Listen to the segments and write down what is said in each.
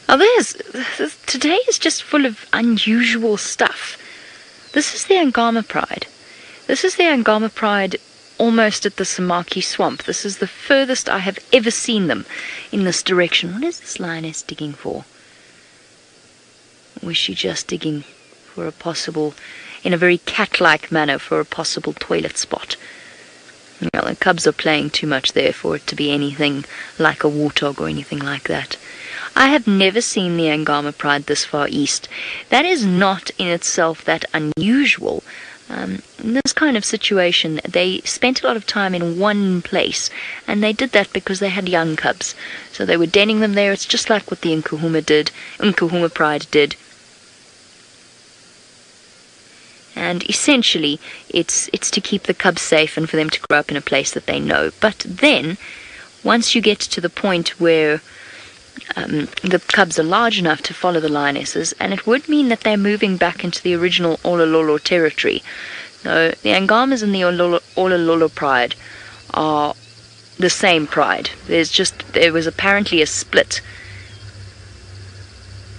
Oh, today is just full of unusual stuff. This is the Angama Pride. This is the Angama Pride almost at the Samaki Swamp. This is the furthest I have ever seen them in this direction. What is this lioness digging for? Or is she just digging for a possible, in a very cat-like manner, for a possible toilet spot? Well, the cubs are playing too much there for it to be anything like a warthog or anything like that. I have never seen the Angama Pride this far east. That is not in itself that unusual. In this kind of situation, they spent a lot of time in one place, and they did that because they had young cubs. So they were denning them there. It's just like what the Nkahuma Pride did. And essentially, it's to keep the cubs safe and for them to grow up in a place that they know. But then, once you get to the point where the cubs are large enough to follow the lionesses, and it would mean that they're moving back into the original Olololo territory. So the Angamas and the Olololo Pride are the same pride. There was apparently a split.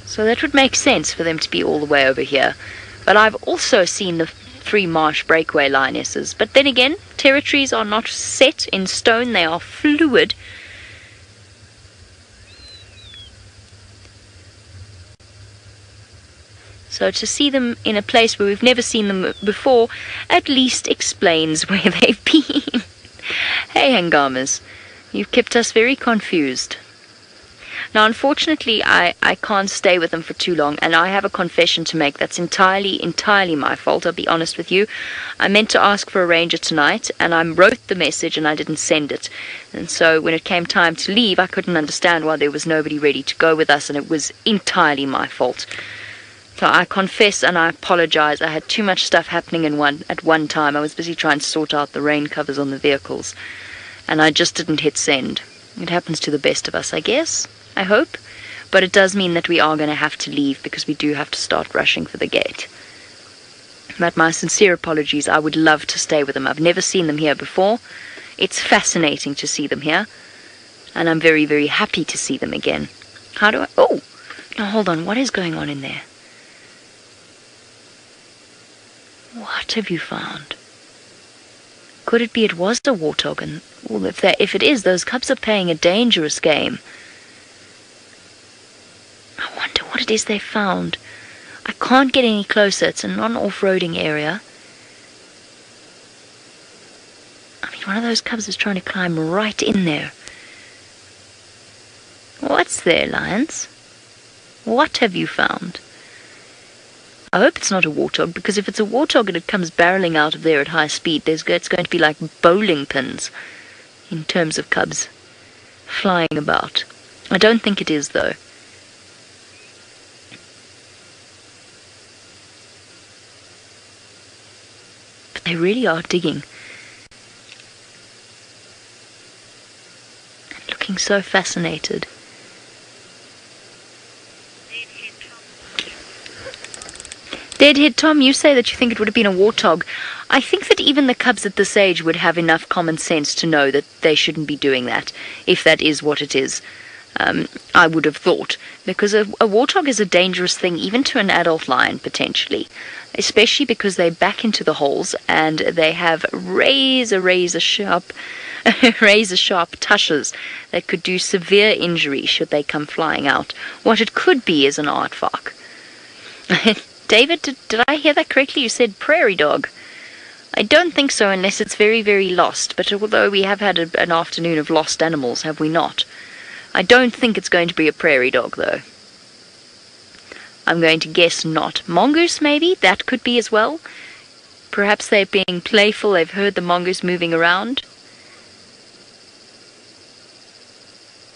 So that would make sense for them to be all the way over here. But I've also seen the free marsh breakaway lionesses. But then again, territories are not set in stone, they are fluid. So to see them in a place where we've never seen them before at least explains where they've been. Hey Angamas, you've kept us very confused. Now unfortunately I can't stay with them for too long, and I have a confession to make. That's entirely my fault, I'll be honest with you. I meant to ask for a ranger tonight, and I wrote the message and I didn't send it. And so when it came time to leave, I couldn't understand why there was nobody ready to go with us, and it was entirely my fault. So I confess and I apologize. I had too much stuff happening at one time. I was busy trying to sort out the rain covers on the vehicles, and I just didn't hit send. It happens to the best of us, I guess. I hope. But it does mean that we are going to have to leave, because we do have to start rushing for the gate. But my sincere apologies. I would love to stay with them. I've never seen them here before. It's fascinating to see them here, and I'm very, very happy to see them again. How do I... Oh! Now hold on. What is going on in there? What have you found? Could it be it was a warthog? And well, if it is, those cubs are playing a dangerous game. I wonder what it is they found. I can't get any closer. It's a non-off-roading area. I mean, one of those cubs is trying to climb right in there. What's there, lions? What have you found? I hope it's not a warthog, because if it's a warthog and it comes barreling out of there at high speed, it's going to be like bowling pins in terms of cubs flying about. I don't think it is, though. But they really are digging. And looking so fascinated. Deadhead Tom, you say that you think it would have been a warthog. I think that even the cubs at this age would have enough common sense to know that they shouldn't be doing that, if that is what it is. I would have thought, because a warthog is a dangerous thing even to an adult lion, potentially, especially because they back into the holes and they have razor sharp tushes that could do severe injury should they come flying out. What it could be is an aardvark. David, did I hear that correctly? You said prairie dog. I don't think so, unless it's very, very lost. But although we have had an afternoon of lost animals, have we not? I don't think it's going to be a prairie dog, though. I'm going to guess not. Mongoose, maybe? That could be as well. Perhaps they're being playful. They've heard the mongoose moving around.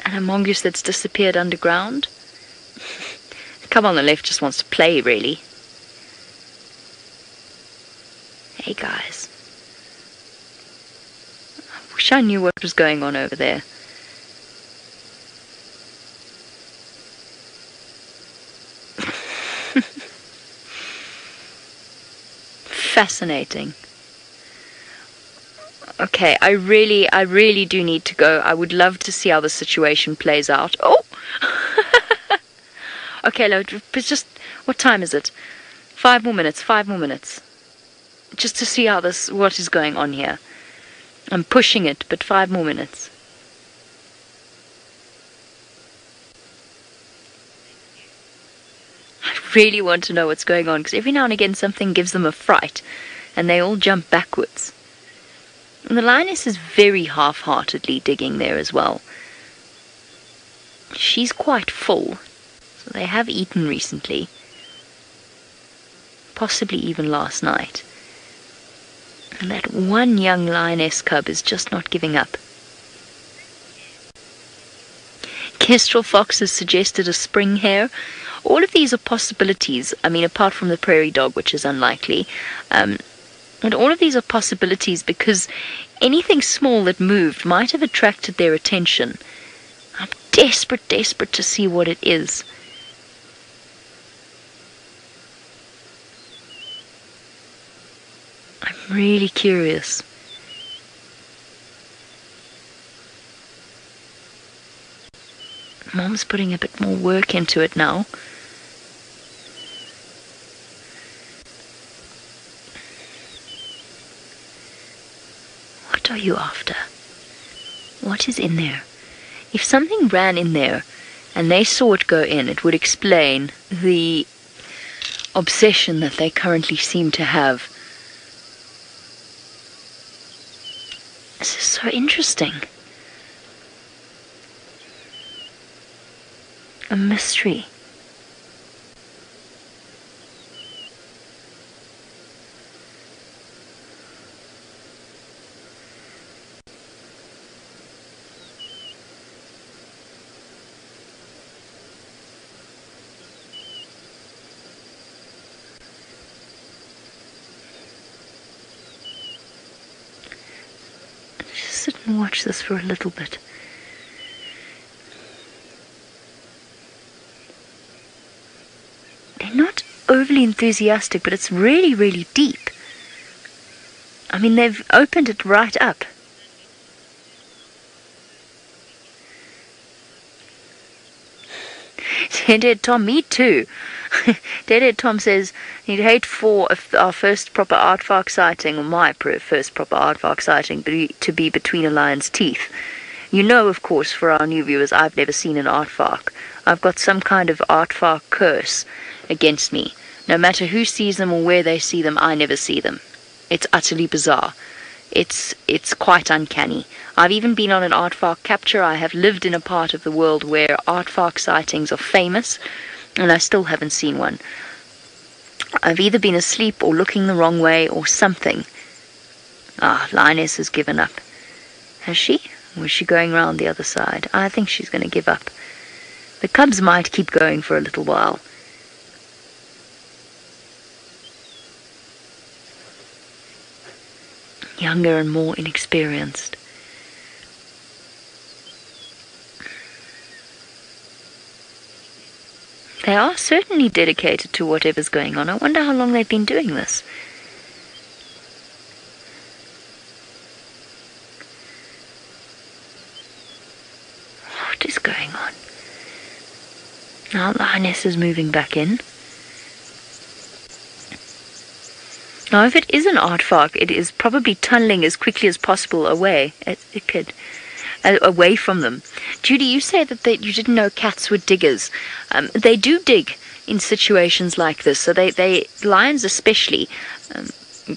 And a mongoose that's disappeared underground. The cub on the left just wants to play, really. Hey guys, I wish I knew what was going on over there. Fascinating. Okay, I really do need to go. I would love to see how the situation plays out. Oh! Okay, but just, what time is it? 5 more minutes, 5 more minutes. Just to see what is going on here. I'm pushing it, but 5 more minutes. I really want to know what's going on, because every now and again something gives them a fright, and they all jump backwards. And the lioness is very half-heartedly digging there as well. She's quite full, so they have eaten recently. Possibly even last night. And that one young lioness cub is just not giving up. Kestrel fox has suggested a spring hare. All of these are possibilities. I mean, apart from the prairie dog, which is unlikely. And all of these are possibilities because anything small that moved might have attracted their attention. I'm desperate to see what it is. I'm really curious. Mom's putting a bit more work into it now. What are you after? What is in there? If something ran in there and they saw it go in, it would explain the obsession that they currently seem to have. This is so interesting. A mystery. Just sit and watch this for a little bit. They're not overly enthusiastic, but it's really, really deep. I mean, they've opened it right up. Dead Tom, me too. Dead Tom says he'd hate for our first proper aardvark sighting, or my first proper aardvark sighting, to be between a lion's teeth. You know, of course, for our new viewers, I've never seen an aardvark. I've got some kind of aardvark curse against me. No matter who sees them or where they see them, I never see them. It's utterly bizarre. It's quite uncanny. I've even been on an aardvark capture. I have lived in a part of the world where aardvark sightings are famous, and I still haven't seen one. I've either been asleep or looking the wrong way or something. Lioness has given up. Has she? Or is she going round the other side? I think she's going to give up. The cubs might keep going for a little while. Younger and more inexperienced. They are certainly dedicated to whatever's going on. I wonder how long they've been doing this. What is going on? Now the lioness is moving back in. Now, if it is an aardvark, it is probably tunneling as quickly as possible away. Away from them. Judy, you say that you didn't know cats were diggers. They do dig in situations like this. So lions especially,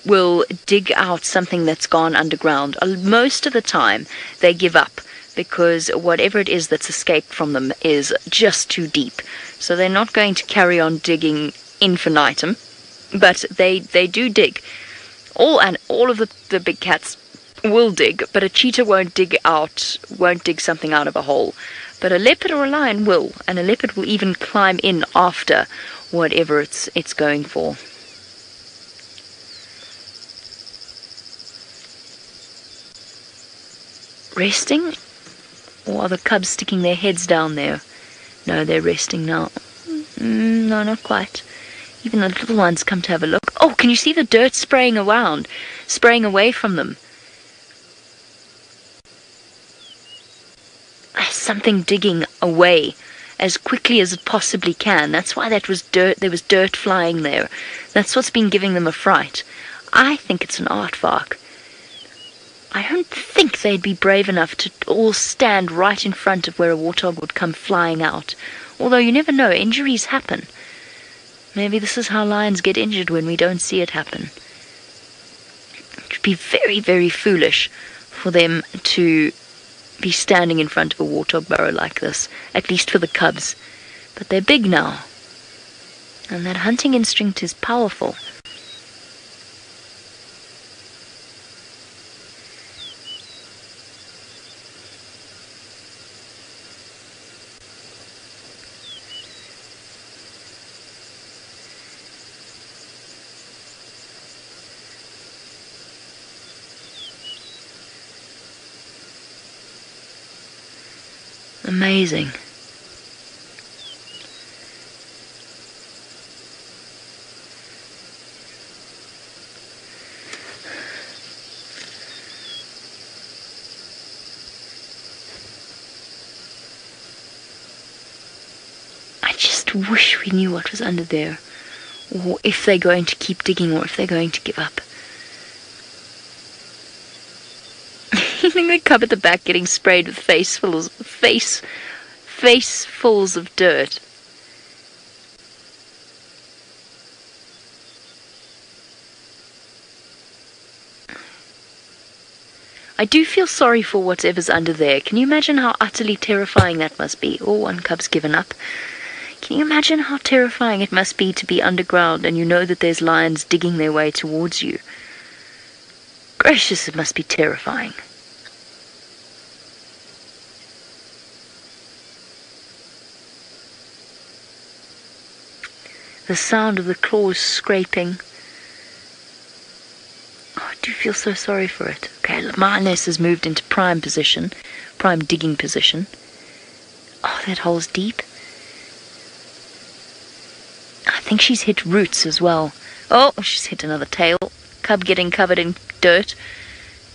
will dig out something that's gone underground. Most of the time, they give up because whatever it is that's escaped from them is just too deep. So they're not going to carry on digging infinitum. But they do dig. All of the big cats will dig, but a cheetah won't dig something out of a hole. But a leopard or a lion will, and a leopard will even climb in after whatever it's going for. Resting? Or are the cubs sticking their heads down there? No, they're resting now. No, not quite. Even the little ones come to have a look. Oh, can you see the dirt spraying around? Spraying away from them. There's something digging away. as quickly as it possibly can. That's why that was dirt. There was dirt flying there. That's what's been giving them a fright. I think it's an aardvark. I don't think they'd be brave enough to all stand right in front of where a warthog would come flying out. Although you never know, injuries happen. Maybe this is how lions get injured when we don't see it happen. It would be very, very foolish for them to be standing in front of a warthog burrow like this, at least for the cubs. But they're big now, and that hunting instinct is powerful. Amazing. I just wish we knew what was under there, or if they're going to keep digging, or if they're going to give up. You think the cub at the back getting sprayed with facefuls of dirt. I do feel sorry for whatever's under there. Can you imagine how utterly terrifying that must be? Oh, one cub's given up. Can you imagine how terrifying it must be to be underground and you know that there's lions digging their way towards you? Gracious, it must be terrifying. The sound of the claws scraping. Oh, I do feel so sorry for it. Okay, my nest has moved into prime position, prime digging position. Oh, that hole's deep. I think she's hit roots as well. Oh, she's hit another tail. Cub getting covered in dirt,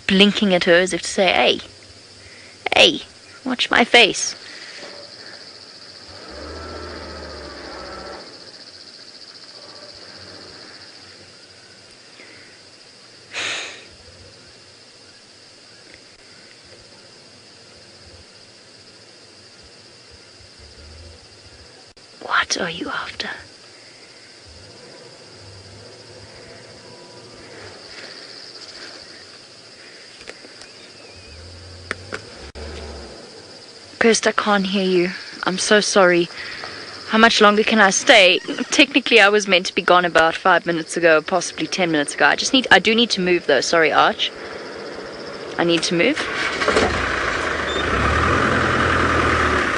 blinking at her as if to say, hey, hey, watch my face. What are you after? Kirst, I can't hear you. I'm so sorry. How much longer can I stay? Technically, I was meant to be gone about 5 minutes ago, possibly 10 minutes ago. I do need to move though. Sorry, Arch. I need to move.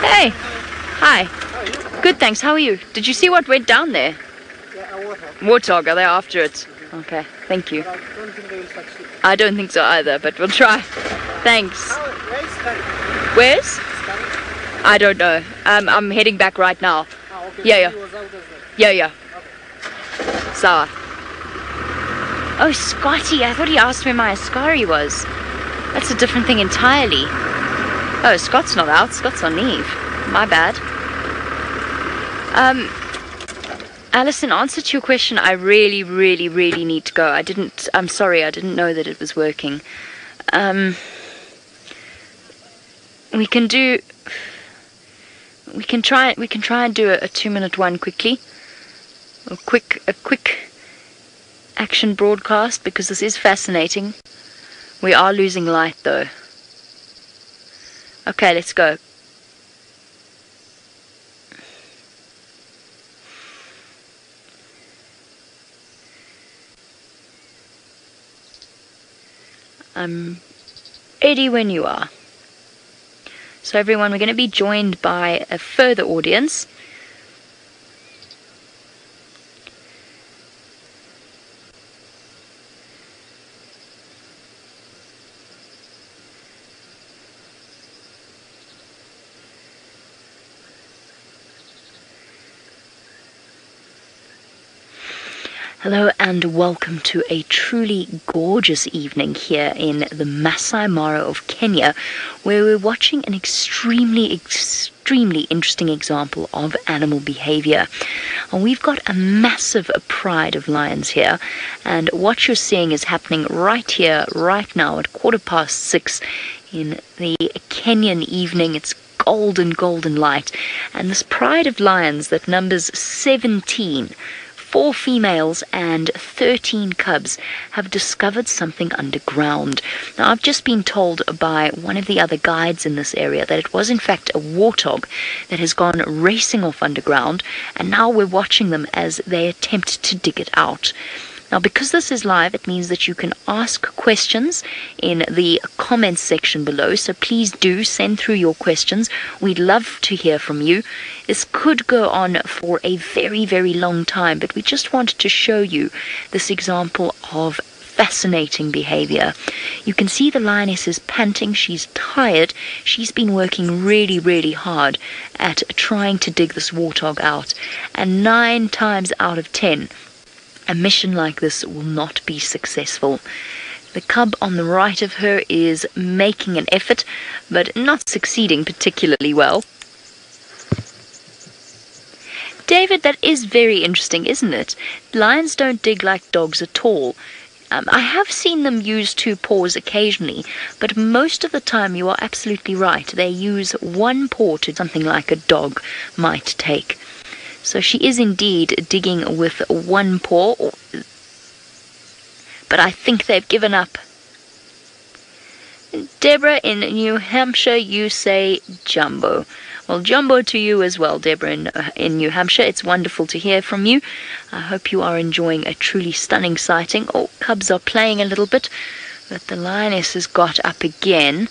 Hey. Hi. Good, thanks. How are you? Did you see what went down there? Yeah, a warthog. Warthog, are they after it? Okay, thank you. But I don't think they will succeed. I don't think so either, but we'll try. Thanks. Where's Sabi? Where's? Sabi? I don't know. I'm heading back right now. Ah, okay. Yeah, So he was out as well. Yeah. Okay. Sawa. Oh, Scotty. I thought he asked where my Ascari was. That's a different thing entirely. Oh, Scott's not out. Scott's on leave. My bad. Alice, in answer to your question, I really, really, really need to go. I'm sorry, I didn't know that it was working. We can try and do a 2-minute one quickly. A quick action broadcast, because this is fascinating. We are losing light though. Okay, let's go. I'm ready when you are. So everyone, we're going to be joined by a further audience. Hello and welcome to a truly gorgeous evening here in the Masai Mara of Kenya, where we're watching an extremely interesting example of animal behavior. And we've got a massive pride of lions here, and what you're seeing is happening right here, right now at 6:15 in the Kenyan evening. It's golden light, and this pride of lions that numbers 17, 4 females and 13 cubs, have discovered something underground. Now, I've just been told by one of the other guides in this area that it was in fact a warthog that has gone racing off underground, and now we're watching them as they attempt to dig it out. Now, because this is live, it means that you can ask questions in the comments section below, so please do send through your questions. We'd love to hear from you. This could go on for a very long time, but we just wanted to show you this example of fascinating behavior. You can see the lioness is panting. She's tired. She's been working really hard at trying to dig this warthog out, and 9 times out of 10, a mission like this will not be successful. The cub on the right of her is making an effort, but not succeeding particularly well. David, that is very interesting, isn't it? Lions don't dig like dogs at all. I have seen them use 2 paws occasionally, but most of the time you are absolutely right. They use 1 paw to something like a dog might take. So she is indeed digging with 1 paw, but I think they've given up. Deborah, in New Hampshire, you say jumbo. Well, jumbo to you as well, Deborah, in New Hampshire. It's wonderful to hear from you. I hope you are enjoying a truly stunning sighting. Oh, cubs are playing a little bit, but the lioness has got up again.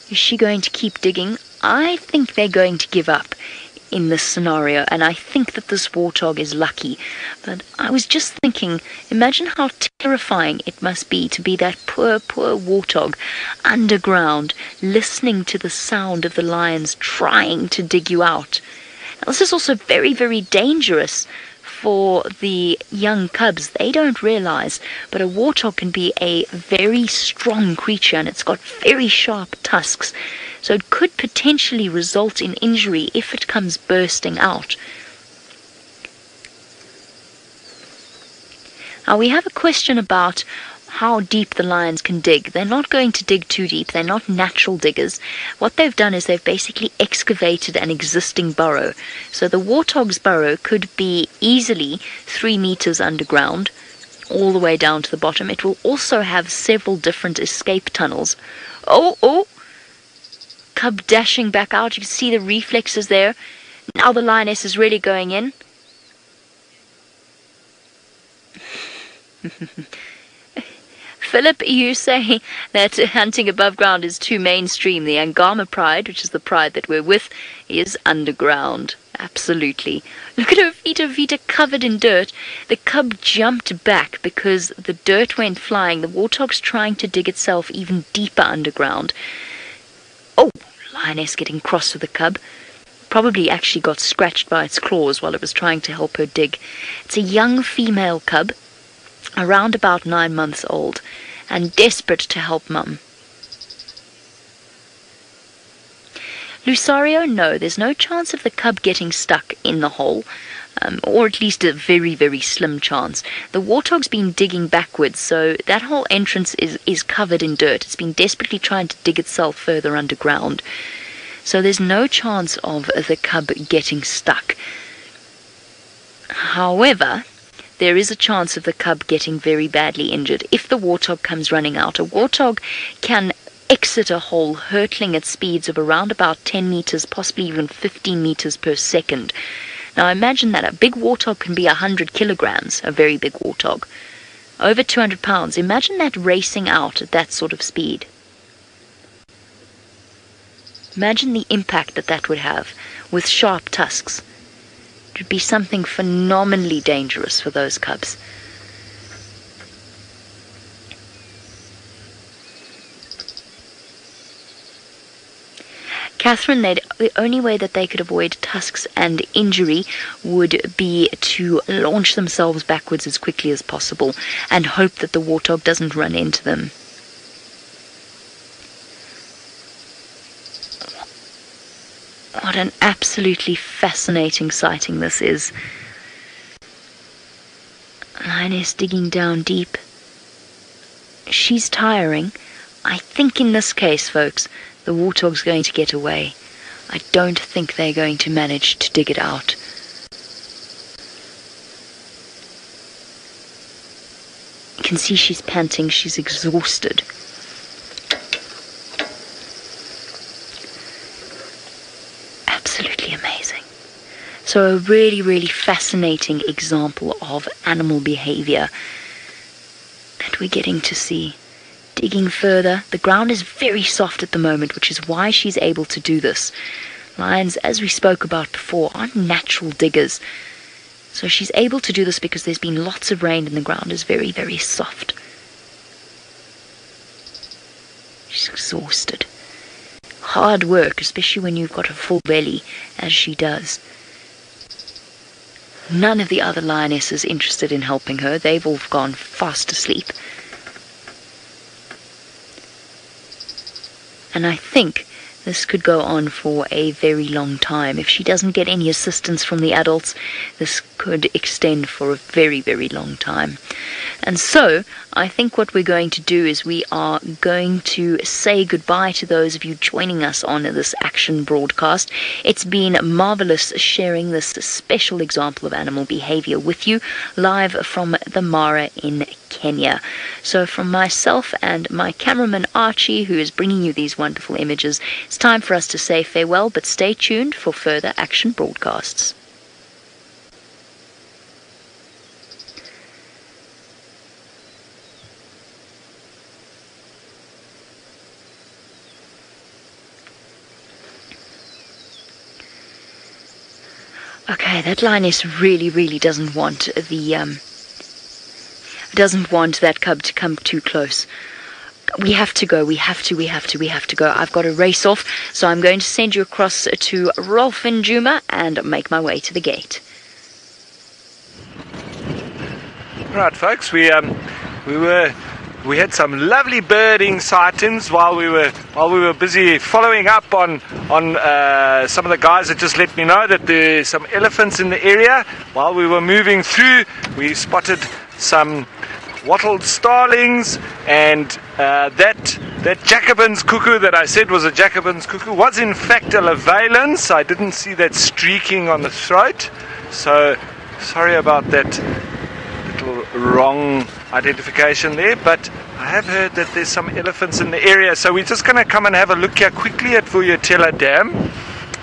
Is she going to keep digging? I think they're going to give up in this scenario, and I think that this warthog is lucky. But I was just thinking, imagine how terrifying it must be to be that poor warthog underground, listening to the sound of the lions trying to dig you out. Now, this is also very dangerous for the young cubs. They don't realize, but a warthog can be a very strong creature, and it's got very sharp tusks. So it could potentially result in injury if it comes bursting out. Now, we have a question about how deep the lions can dig. They're not going to dig too deep. They're not natural diggers. What they've done is they've basically excavated an existing burrow. So the warthog's burrow could be easily 3 meters underground, all the way down to the bottom. It will also have several different escape tunnels. Oh! Cub dashing back out. You can see the reflexes there. Now the lioness is really going in. Philip, you say that hunting above ground is too mainstream. The Angama pride, which is the pride that we're with, is underground. Absolutely. Look at her feet. Her feet are covered in dirt. The cub jumped back because the dirt went flying. The warthog's trying to dig itself even deeper underground. Oh, lioness getting cross with the cub. Probably actually got scratched by its claws while it was trying to help her dig. It's a young female cub, around about 9 months old, and desperate to help mum. Lucario, no, there's no chance of the cub getting stuck in the hole, or at least a very slim chance. The warthog's been digging backwards, so that whole entrance is covered in dirt. It's been desperately trying to dig itself further underground. So there's no chance of the cub getting stuck. However, there is a chance of the cub getting very badly injured if the warthog comes running out. A warthog can exit a hole hurtling at speeds of around about 10 meters, possibly even 15 meters per second. Now imagine that. A big warthog can be 100 kilograms, a very big warthog. Over 200 pounds. Imagine that racing out at that sort of speed. Imagine the impact that would have with sharp tusks. It would be something phenomenally dangerous for those cubs. Catherine, the only way that they could avoid tusks and injury would be to launch themselves backwards as quickly as possible and hope that the warthog doesn't run into them. What an absolutely fascinating sighting this is. Lioness digging down deep. She's tiring. I think in this case, folks, the warthog's going to get away. I don't think they're going to manage to dig it out. You can see she's panting, she's exhausted. Absolutely amazing. So a really, really fascinating example of animal behavior that we're getting to see. Digging further, the ground is very soft at the moment, which is why she's able to do this. Lions, as we spoke about before, aren't natural diggers. So she's able to do this because there's been lots of rain and the ground is very, very soft. She's exhausted. Hard work, especially when you've got a full belly, as she does. None of the other lionesses interested in helping her. They've all gone fast asleep. And I think this could go on for a very long time. If she doesn't get any assistance from the adults, this could extend for a very, very long time. And so, I think what we're going to do is we are going to say goodbye to those of you joining us on this action broadcast. It's been marvelous sharing this special example of animal behavior with you, live from the Mara in Kenya. So from myself and my cameraman Archie, who is bringing you these wonderful images, it's time for us to say farewell, but stay tuned for further action broadcasts. Okay, that lioness really, really doesn't want that cub to come too close. We have to go, we have to go. I've got to race off, so I'm going to send you across to Rolf and Djuma and make my way to the gate. Right, folks, we had some lovely birding sightings while we were busy following up on some of the guys that just let me know that there's some elephants in the area. While we were moving through, we spotted some wattled starlings, and that Jacobin's cuckoo that I said was a Jacobin's cuckoo was in fact a Levalens. I didn't see that streaking on the throat, so sorry about that little wrong identification there, but I have heard that there's some elephants in the area, so we're just going to come and have a look here quickly at Vuyatela Dam,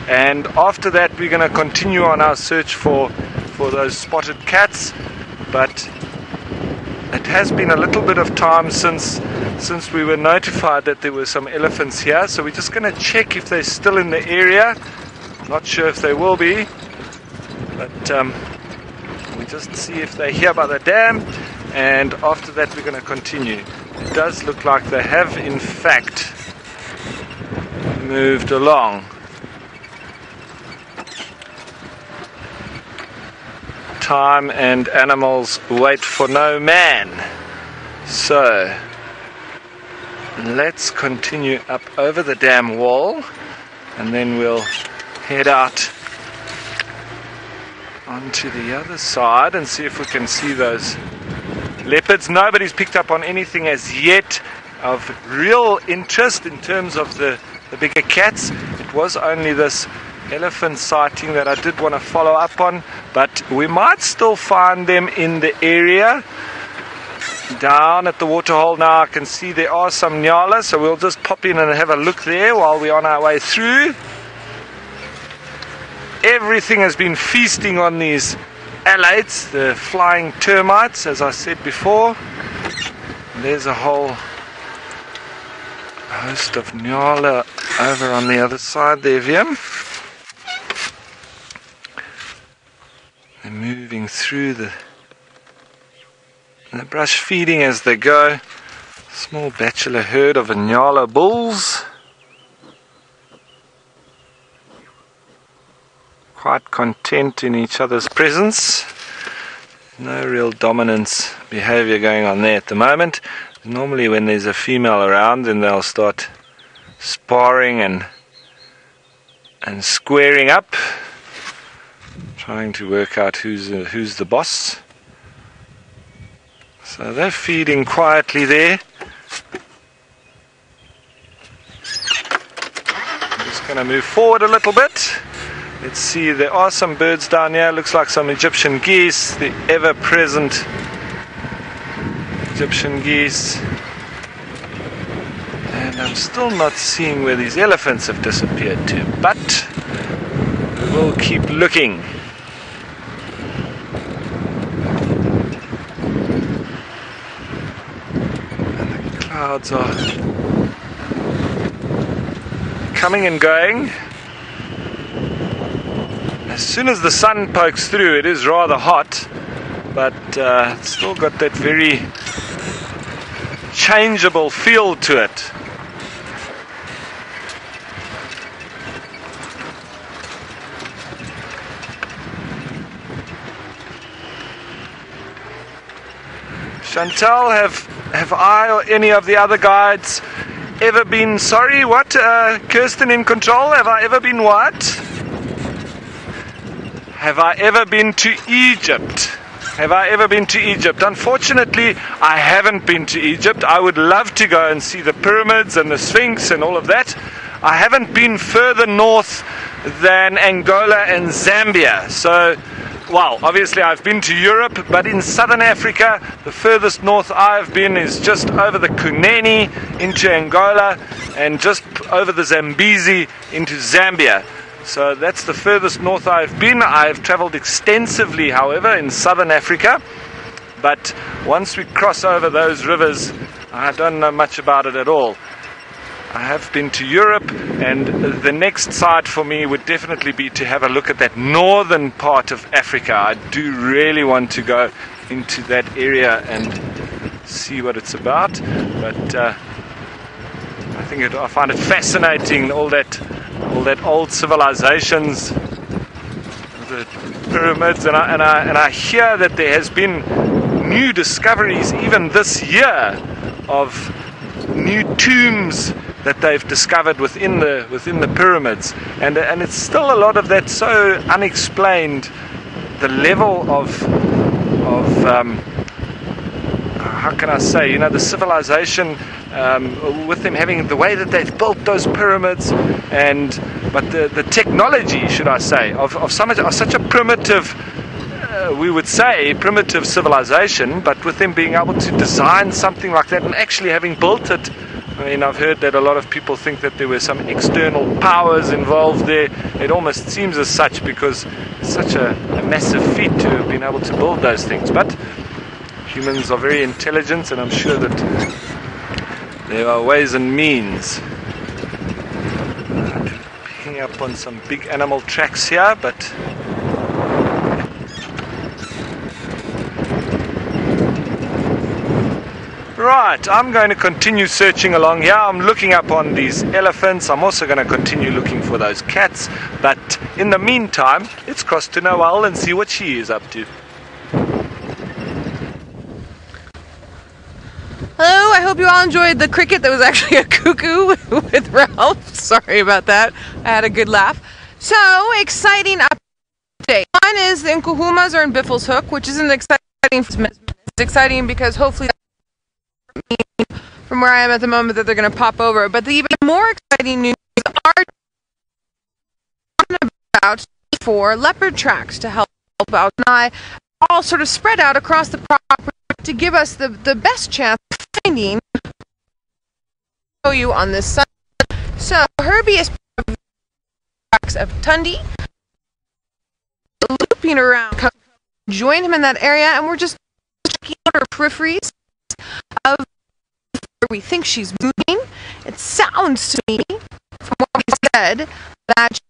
and after that we're going to continue on our search for those spotted cats. But it has been a little bit of time since we were notified that there were some elephants here, so we're just going to check if they're still in the area. Not sure if they will be, but we just see if they're here by the dam, and after that we're going to continue. It does look like they have in fact moved along. Time and animals wait for no man. So let's continue up over the dam wall, and then we'll head out onto the other side and see if we can see those leopards. Nobody's picked up on anything as yet of real interest in terms of the bigger cats. It was only this elephant sighting that I did want to follow up on, but we might still find them in the area. Down at the Waterhole now I can see there are some nyala, so we'll just pop in and have a look there while we're on our way through. Everything has been feasting on these alates, the flying termites, as I said before. There's a whole host of nyala over on the other side there, Wiem. They're moving through the brush, feeding as they go. Small bachelor herd of nyala bulls. content in each other's presence. No real dominance behavior going on there at the moment. Normally when there's a female around, then they'll start sparring and squaring up, trying to work out who's the boss. So they're feeding quietly there. I'm just going to move forward a little bit. Let's see, there are some birds down here. Looks like some Egyptian geese, the ever-present Egyptian geese. And I'm still not seeing where these elephants have disappeared to, but we'll keep looking. And the clouds are coming and going. As soon as the sun pokes through, it is rather hot, but it's still got that very changeable feel to it. Chantal, have I or any of the other guides ever been, sorry, what? Kirsten in control, have I ever been what? Have I ever been to Egypt? Have I ever been to Egypt? Unfortunately, I haven't been to Egypt. I would love to go and see the pyramids and the Sphinx and all of that. I haven't been further north than Angola and Zambia. So, well, obviously I've been to Europe, but in southern Africa, the furthest north I've been is just over the Kunene into Angola and just over the Zambezi into Zambia. So that's the furthest north I've been. I've traveled extensively, however, in southern Africa. But once we cross over those rivers, I don't know much about it at all. I have been to Europe, and the next side for me would definitely be to have a look at that northern part of Africa. I do really want to go into that area and see what it's about. But I find it fascinating, all that old civilizations, the pyramids, and I hear that there has been new discoveries even this year of new tombs that they've discovered within the pyramids, and it's still a lot of that so unexplained. The level of how can I say, the civilization with them having the way that they've built those pyramids, but the technology, should I say, of such a primitive, we would say primitive civilization, but with them being able to design something like that and actually having built it. I mean, I've heard that a lot of people think that there were some external powers involved there. It almost seems as such, because it's such a massive feat to have been able to build those things. But humans are very intelligent, and I'm sure that there are ways and means. Picking up on some big animal tracks here, but right, I'm going to continue searching along here. I'm looking up on these elephants. I'm also going to continue looking for those cats. But in the meantime, let's cross to Noelle and see what she is up to. Hello, I hope you all enjoyed the cricket that was actually a cuckoo with Ralph. Sorry about that. I had a good laugh. So, exciting update. One is the Nkuhumas are in Biffleshoek, which isn't exciting. It's exciting because hopefully from where I am at the moment that they're going to pop over. But the even more exciting news are about 4 leopard tracks to help out, and I all sort of spread out across the property to give us the best chance of finding you on this side. So Herbie is tracks of Tundi looping around. Join him in that area, and we're just checking out our peripheries of where we think she's moving. It sounds to me, from what he said, that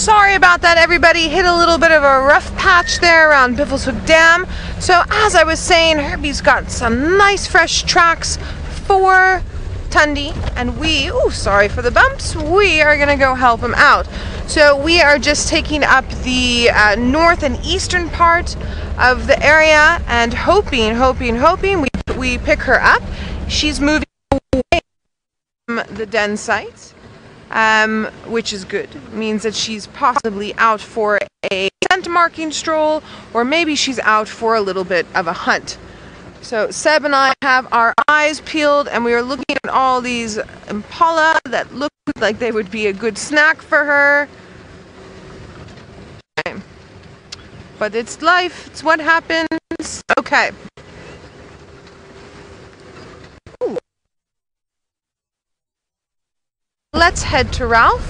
sorry about that, everybody. Hit a little bit of a rough patch there around Biffleshoek Dam. So as I was saying, Herbie's got some nice fresh tracks for Tundi, and we, sorry for the bumps, we are gonna go help him out. So we are just taking up the north and eastern part of the area and hoping we pick her up. She's moving away from the den site, which is good. It means that she's possibly out for a scent marking stroll, or maybe she's out for a little bit of a hunt. So Seb and I have our eyes peeled, and we are looking at all these impala that look like they would be a good snack for her. Okay. But it's life, it's what happens. Okay. Ooh. Let's head to Ralph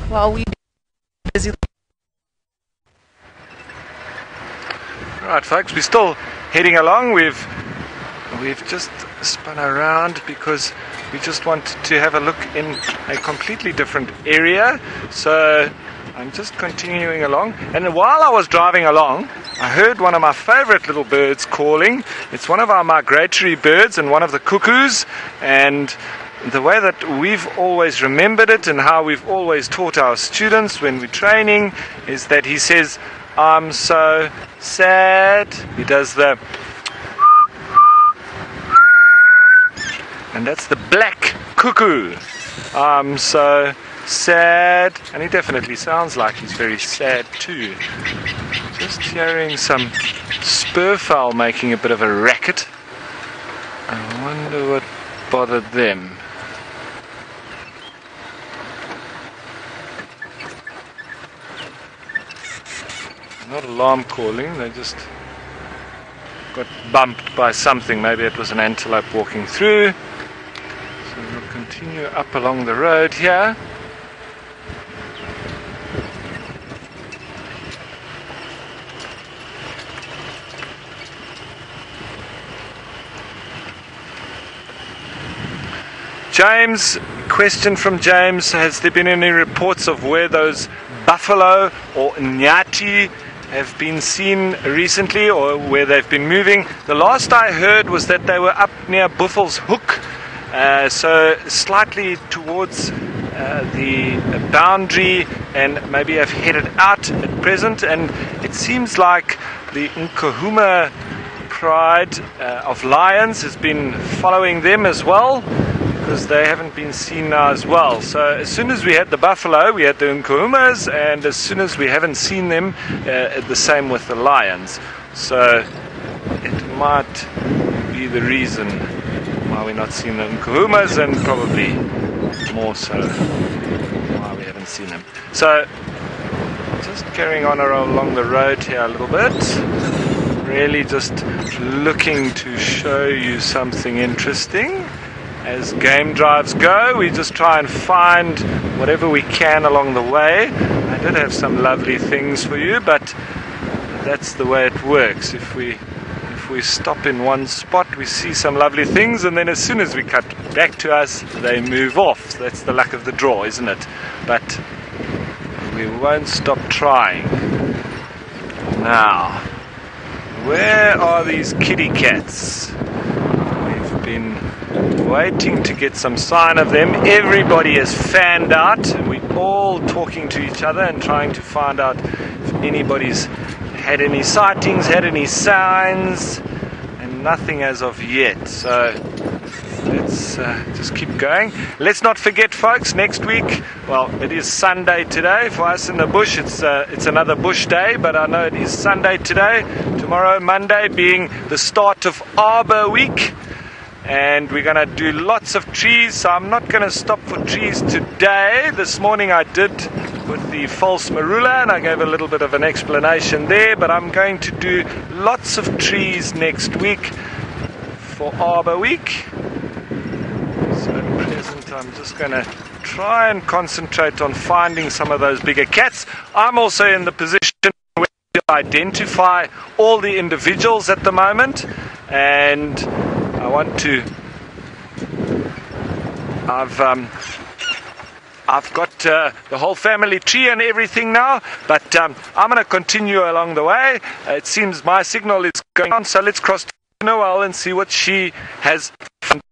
while we busy. Right, folks, we're still heading along. We've just spun around because we just wanted to have a look in a completely different area. So I'm just continuing along, and while I was driving along, I heard one of my favorite little birds calling. It's one of our migratory birds and one of the cuckoos, and the way that we've always remembered it and how we've always taught our students when we're training is that he says, "I'm so sad." He does the, and that's the black cuckoo. "I'm so sad," and he definitely sounds like he's very sad too. Just hearing some spurfowl making a bit of a racket. I wonder what bothered them. Not alarm calling, they just got bumped by something. Maybe it was an antelope walking through. So we'll continue up along the road here. James, question from James: has there been any reports of where those buffalo or nyati have been seen recently, or where they've been moving? The last I heard was that they were up near Buffelshoek, so slightly towards the boundary, and maybe have headed out at present. And it seems like the Nkuhuma pride of lions has been following them as well, because they haven't been seen now as well. So as soon as we had the buffalo, we had the Nkuhumas, and as soon as we haven't seen them, the same with the lions. So it might be the reason why we're not seeing the Nkuhumas, and probably more so why we haven't seen them. So just carrying on along the road here a little bit, really just looking to show you something interesting. As game drives go, we just try and find whatever we can along the way. I did have some lovely things for you, but that's the way it works. If we stop in one spot, we see some lovely things, and then as soon as we cut back to us, they move off. That's the luck of the draw, isn't it? But we won't stop trying. Now, where are these kitty cats? We've been waiting to get some sign of them. Everybody has fanned out, and we're all talking to each other and trying to find out if anybody's had any sightings, had any signs, and nothing as of yet. So let's just keep going. Let's not forget, folks, next week, well, it is Sunday today. For us in the bush, it's another bush day, but I know it is Sunday today. Tomorrow, Monday, being the start of Arbor Week. And we're going to do lots of trees, so I'm not going to stop for trees today. This morning I did with the false marula, and I gave a little bit of an explanation there, but I'm going to do lots of trees next week for Arbor Week. So at present I'm just going to try and concentrate on finding some of those bigger cats. I'm also in the position where to identify all the individuals at the moment, and I've got the whole family tree and everything now, but I'm going to continue along the way. It seems my signal is going on, so let's cross to Noelle and see what she has found.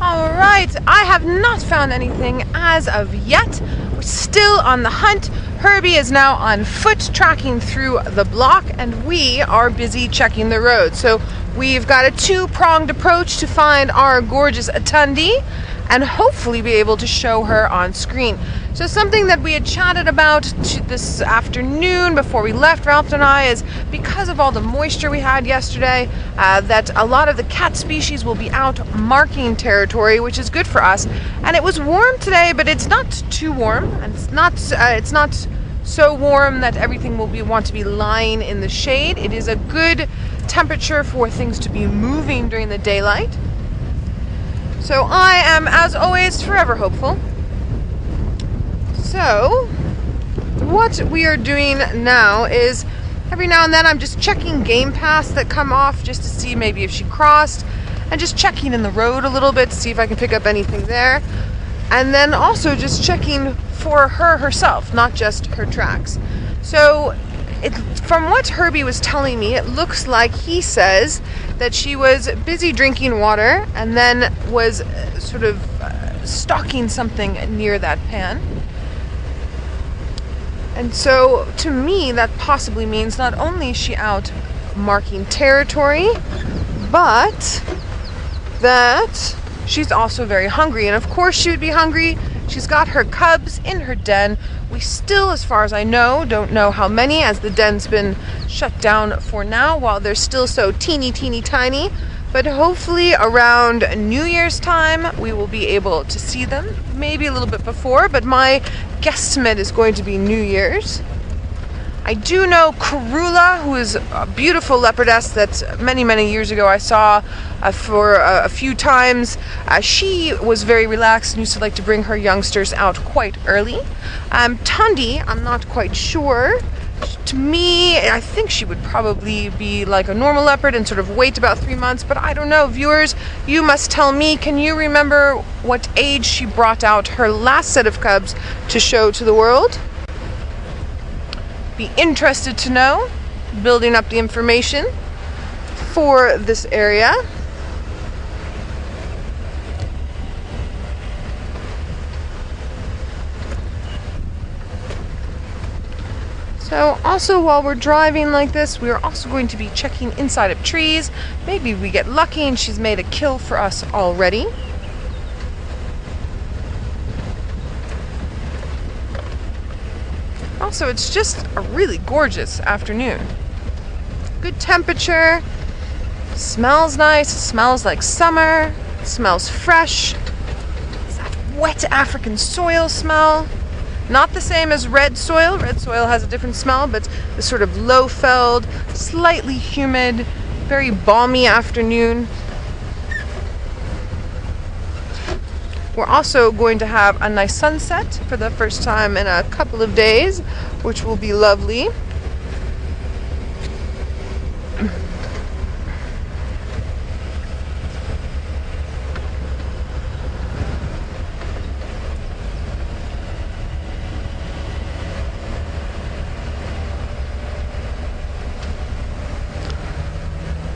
Alright, I have not found anything as of yet. We're still on the hunt. Herbie is now on foot tracking through the block, and we are busy checking the road. So we've got a two-pronged approach to find our gorgeous Atundi and hopefully be able to show her on screen. So something that we had chatted about this afternoon before we left, Ralph and I, is because of all the moisture we had yesterday, that a lot of the cat species will be out marking territory, which is good for us. And it was warm today, but it's not too warm, and it's not so warm that everything will want to be lying in the shade. It is a good temperature for things to be moving during the daylight. So I am, as always, forever hopeful. So what we are doing now is every now and then I'm just checking game paths that come off just to see maybe if she crossed, and just checking in the road a little bit to see if I can pick up anything there. And then also just checking for her herself, not just her tracks. So from what Herbie was telling me, it looks like he says that she was busy drinking water and then was sort of stalking something near that pan. And so to me that possibly means not only is she out marking territory, but that she's also very hungry. And of course she would be hungry. She's got her cubs in her den. We still, as far as I know, don't know how many, as the den's been shut down for now while they're still so teeny tiny. But hopefully around New Year's time we will be able to see them. Maybe a little bit before, but my guesstimate is going to be New Year's. I do know Kruger, who is a beautiful leopardess that many years ago I saw for a few times. She was very relaxed and used to like to bring her youngsters out quite early. Tundi, I'm not quite sure. To me, I think she would probably be like a normal leopard and sort of wait about 3 months, but I don't know. Viewers, you must tell me, can you remember what age she brought out her last set of cubs to show to the world? Be interested to know, building up the information for this area. So also while we're driving like this, we're also going to be checking inside of trees. Maybe we get lucky and she's made a kill for us already. Also, it's just a really gorgeous afternoon. Good temperature, smells nice, it smells like summer, it smells fresh. It's that wet African soil smell. Not the same as red soil. Red soil has a different smell, but the sort of low-felled, slightly humid, very balmy afternoon. We're also going to have a nice sunset for the first time in a couple of days, which will be lovely.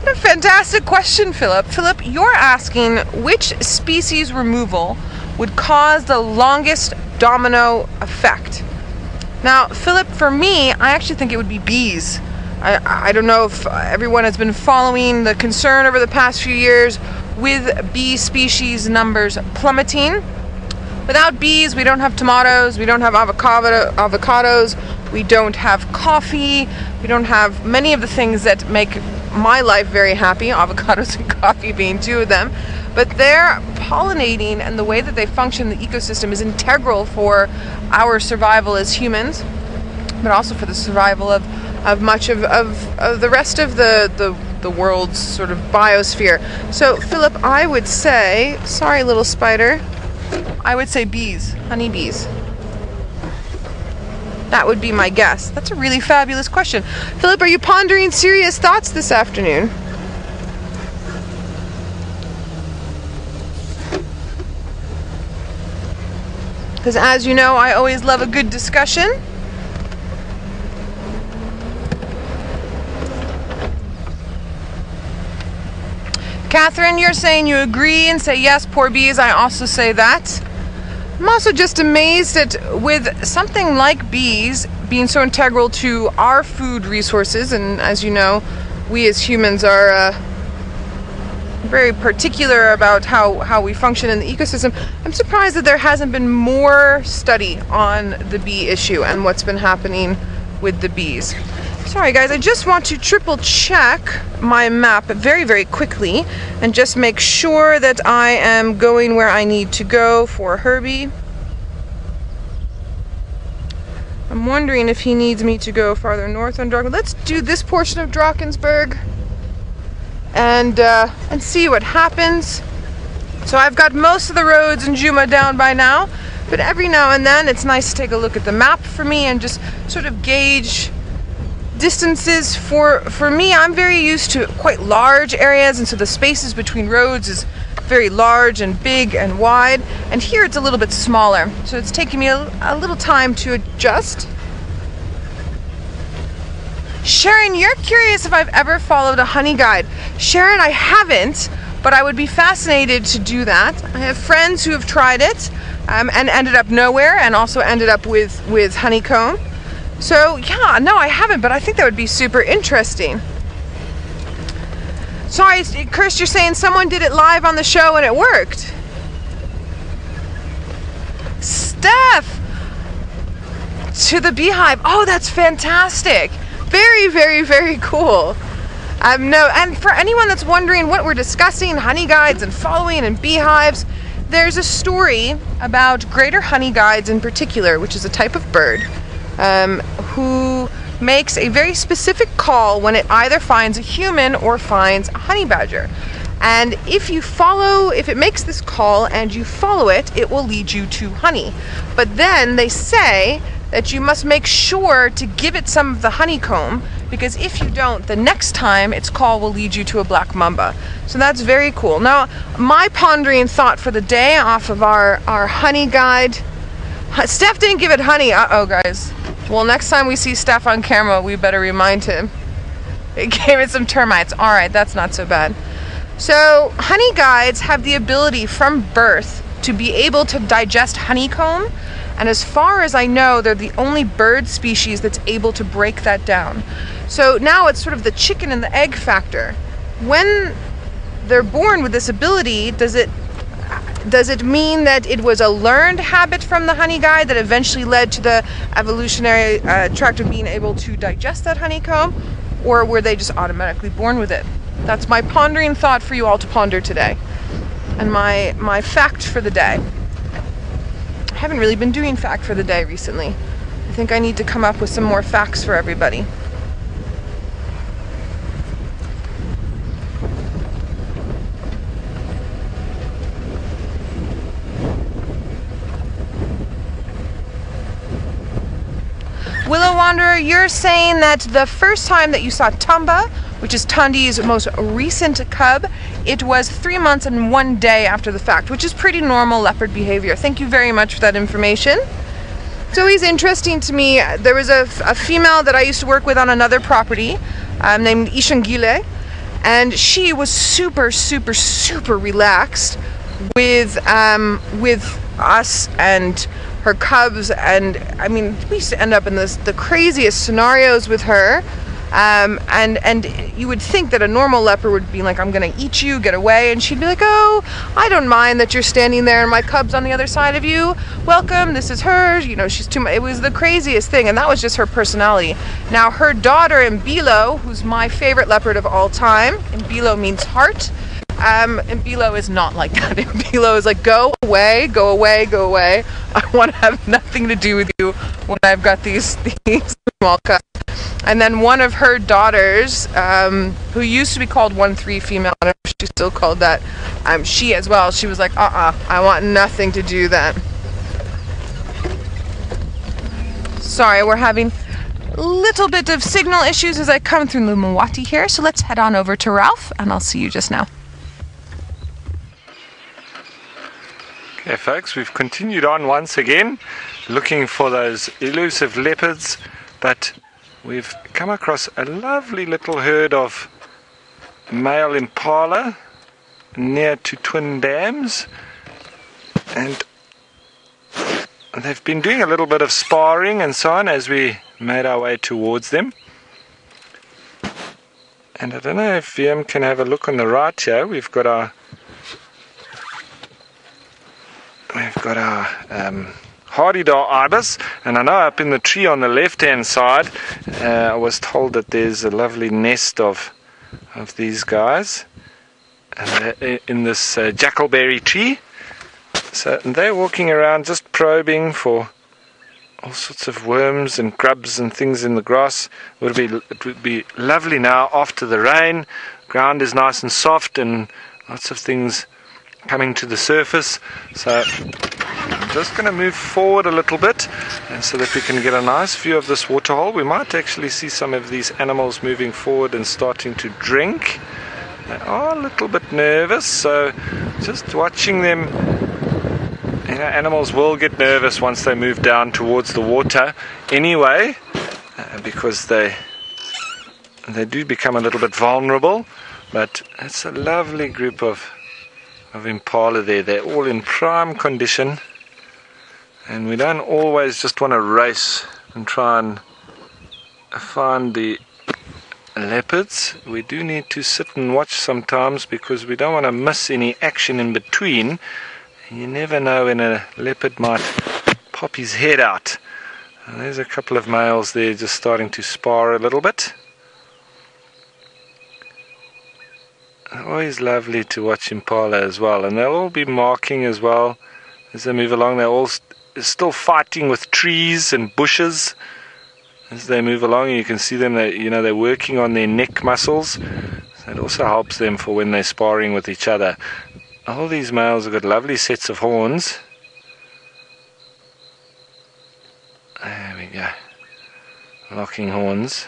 What a fantastic question, Philip. Philip, you're asking which species removal would cause the longest domino effect. Now, Philip, for me, I actually think it would be bees. I don't know if everyone has been following the concern over the past few years with bee species numbers plummeting. Without bees, we don't have tomatoes, we don't have avocados, we don't have coffee, we don't have many of the things that make my life very happy, avocados and coffee being two of them. But their pollinating and the way that they function in the ecosystem is integral for our survival as humans, but also for the survival of much of the rest of the world's sort of biosphere. So, Philip, I would say, sorry little spider, I would say bees, honeybees. That would be my guess. That's a really fabulous question. Philip, are you pondering serious thoughts this afternoon? because as you know, I always love a good discussion. Catherine, you're saying you agree and say yes, poor bees. I also say that. I'm also just amazed that with something like bees being so integral to our food resources, and as you know, we as humans are very particular about how we function in the ecosystem, I'm surprised that there hasn't been more study on the bee issue and what's been happening with the bees. Sorry guys, I just want to triple check my map very, very quickly and just make sure that I am going where I need to go for Herbie. I'm wondering if he needs me to go farther north on Drakensberg. Let's do this portion of Drakensberg and see what happens. So I've got most of the roads in Djuma down by now, but every now and then it's nice to take a look at the map for me and just sort of gauge distances. For me, I'm very used to quite large areas, and so the spaces between roads is very large and big and wide, and here it's a little bit smaller, so it's taking me a little time to adjust. Sharon, you're curious if I've ever followed a honey guide. Sharon, I haven't, but I would be fascinated to do that. I have friends who have tried it and ended up nowhere, and also ended up with honeycomb. So yeah, no, I haven't, but I think that would be super interesting. Sorry, Kirst, you're saying someone did it live on the show and it worked. Steph! To the beehive. Oh, that's fantastic. Very, very, very cool. No, and for anyone that's wondering what we're discussing, honey guides and following and beehives, there's a story about greater honey guides in particular, which is a type of bird, who makes a very specific call when it either finds a human or finds a honey badger. And if it makes this call and you follow it, it will lead you to honey. But then they say that you must make sure to give it some of the honeycomb, because if you don't, the next time its call will lead you to a black mamba. So that's very cool. Now, my pondering thought for the day off of our honey guide, Steph didn't give it honey. Uh-oh, guys. Well, next time we see Steph on camera, we better remind him. It gave it some termites. All right, that's not so bad. So, honey guides have the ability from birth to be able to digest honeycomb, and as far as I know, they're the only bird species that's able to break that down. So now it's sort of the chicken and the egg factor. When they're born with this ability, does it mean that it was a learned habit from the honey guide that eventually led to the evolutionary tract of being able to digest that honeycomb, or were they just automatically born with it? That's my pondering thought for you all to ponder today, and my fact for the day. I haven't really been doing fact for the day recently. I think I need to come up with some more facts for everybody. Willow Wanderer, you're saying that the first time that you saw Tumba, which is Tandi's most recent cub, it was 3 months and 1 day after the fact, which is pretty normal leopard behavior. Thank you very much for that information. It's always interesting to me. There was a female that I used to work with on another property named Ishangile, and she was super, super, super relaxed with us and her cubs, and I mean, we used to end up in the craziest scenarios with her, and you would think that a normal leopard would be like, I'm gonna eat you, get away, and she'd be like, oh, I don't mind that you're standing there and my cub's on the other side of you, welcome, this is hers, you know, she's too much. It was the craziest thing, and that was just her personality. Now her daughter Mbilo, who's my favorite leopard of all time, Mbilo means heart, Mbilo is not like that. Mbilo is like, go away, go away, go away. I want to have nothing to do with you when I've got these small cubs. And then one of her daughters, who used to be called 1-3 female, I don't know if she's still called that, she as well, she was like, I want nothing to do that. Sorry, we're having a little bit of signal issues as I come through Lumawati here, so let's head on over to Ralph, and I'll see you just now. Okay folks, we've continued on once again looking for those elusive leopards, but we've come across a lovely little herd of male impala near to Twin Dams, and they've been doing a little bit of sparring and so on as we made our way towards them. And I don't know if VM can have a look on the right here. We've got our Hardy-Dar ibis, and I know up in the tree on the left hand side I was told that there's a lovely nest of these guys in this jackalberry tree. So they're walking around just probing for all sorts of worms and grubs and things in the grass. It would be lovely now after the rain. Ground is nice and soft and lots of things coming to the surface. So I'm just going to move forward a little bit, and so that we can get a nice view of this waterhole. We might actually see some of these animals moving forward and starting to drink. They are a little bit nervous, so just watching them. You know, animals will get nervous once they move down towards the water anyway, because they do become a little bit vulnerable. But it's a lovely group of impala there. They're all in prime condition, and we don't always just want to race and try and find the leopards. We do need to sit and watch sometimes, because we don't want to miss any action in between. You never know when a leopard might pop his head out. And there's a couple of males there just starting to spar a little bit. Always lovely to watch impala as well, and they'll all be marking as well as they move along. They're all still fighting with trees and bushes as they move along. You can see them, they're working on their neck muscles, so it also helps them for when they're sparring with each other. All these males have got lovely sets of horns. There we go, locking horns.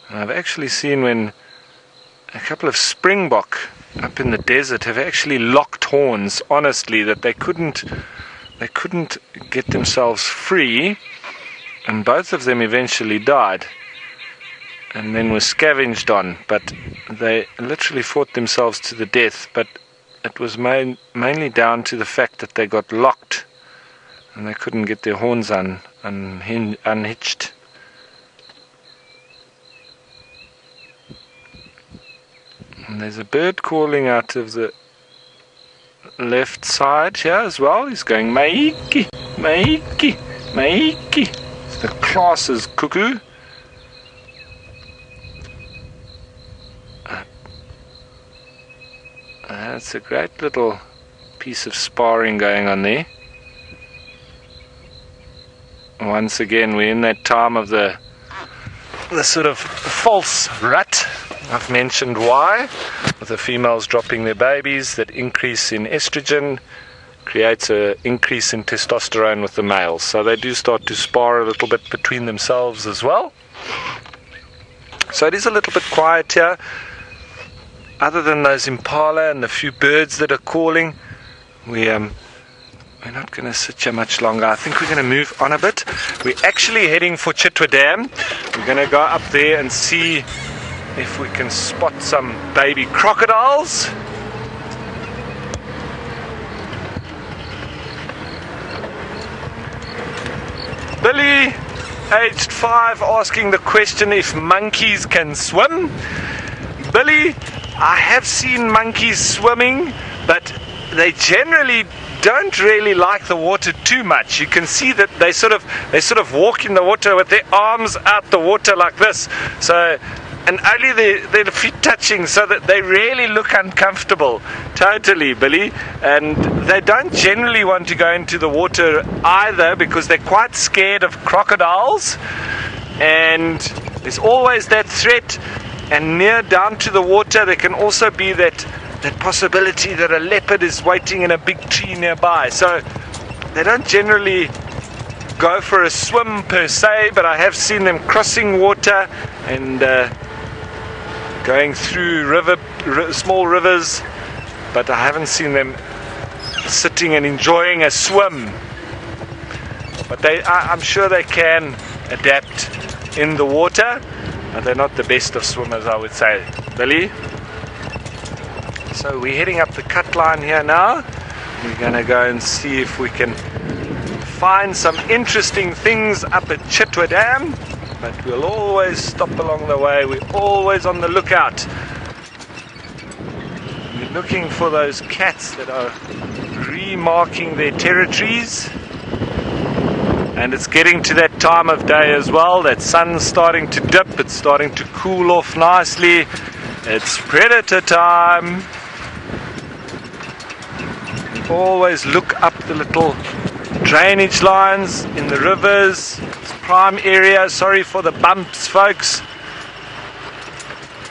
And I've actually seen when a couple of springbok up in the desert have actually locked horns, honestly, that they couldn't get themselves free, and both of them eventually died and then were scavenged on. But they literally fought themselves to the death, but it was mainly down to the fact that they got locked and they couldn't get their horns unhitched. And there's a bird calling out of the left side here as well. He's going maiki, maiki, maiki. It's the class's cuckoo. That's a great little piece of sparring going on there. Once again, we're in that time of the sort of false rut. I've mentioned why, with the females dropping their babies. That increase in estrogen creates an increase in testosterone with the males, so they do start to spar a little bit between themselves as well. So it is a little bit quiet here, other than those impala and the few birds that are calling. We're not going to sit here much longer. I think we're going to move on a bit. We're actually heading for Chitwa Dam. We're going to go up there and see if we can spot some baby crocodiles. Billy, aged 5, asking the question if monkeys can swim. Billy, I have seen monkeys swimming, but they generally don't really like the water too much. You can see that they sort of walk in the water with their arms out the water like this. So, and only their feet touching, so that they really look uncomfortable. Totally, Billy. And they don't generally want to go into the water either, because they're quite scared of crocodiles. And there's always that threat. And near down to the water, there can also be that possibility that a leopard is waiting in a big tree nearby. So they don't generally go for a swim per se, but I have seen them crossing water and going through small rivers, but I haven't seen them sitting and enjoying a swim. But I'm sure they can adapt in the water, but they're not the best of swimmers, I would say. Billy? So we're heading up the cut line here now. We're going to go and see if we can find some interesting things up at Chitwa Dam, but we'll always stop along the way. We're always on the lookout. We're looking for those cats that are remarking their territories. And it's getting to that time of day as well. That sun's starting to dip. It's starting to cool off nicely. It's predator time. Always look up the little drainage lines in the rivers. It's prime area. Sorry for the bumps, folks.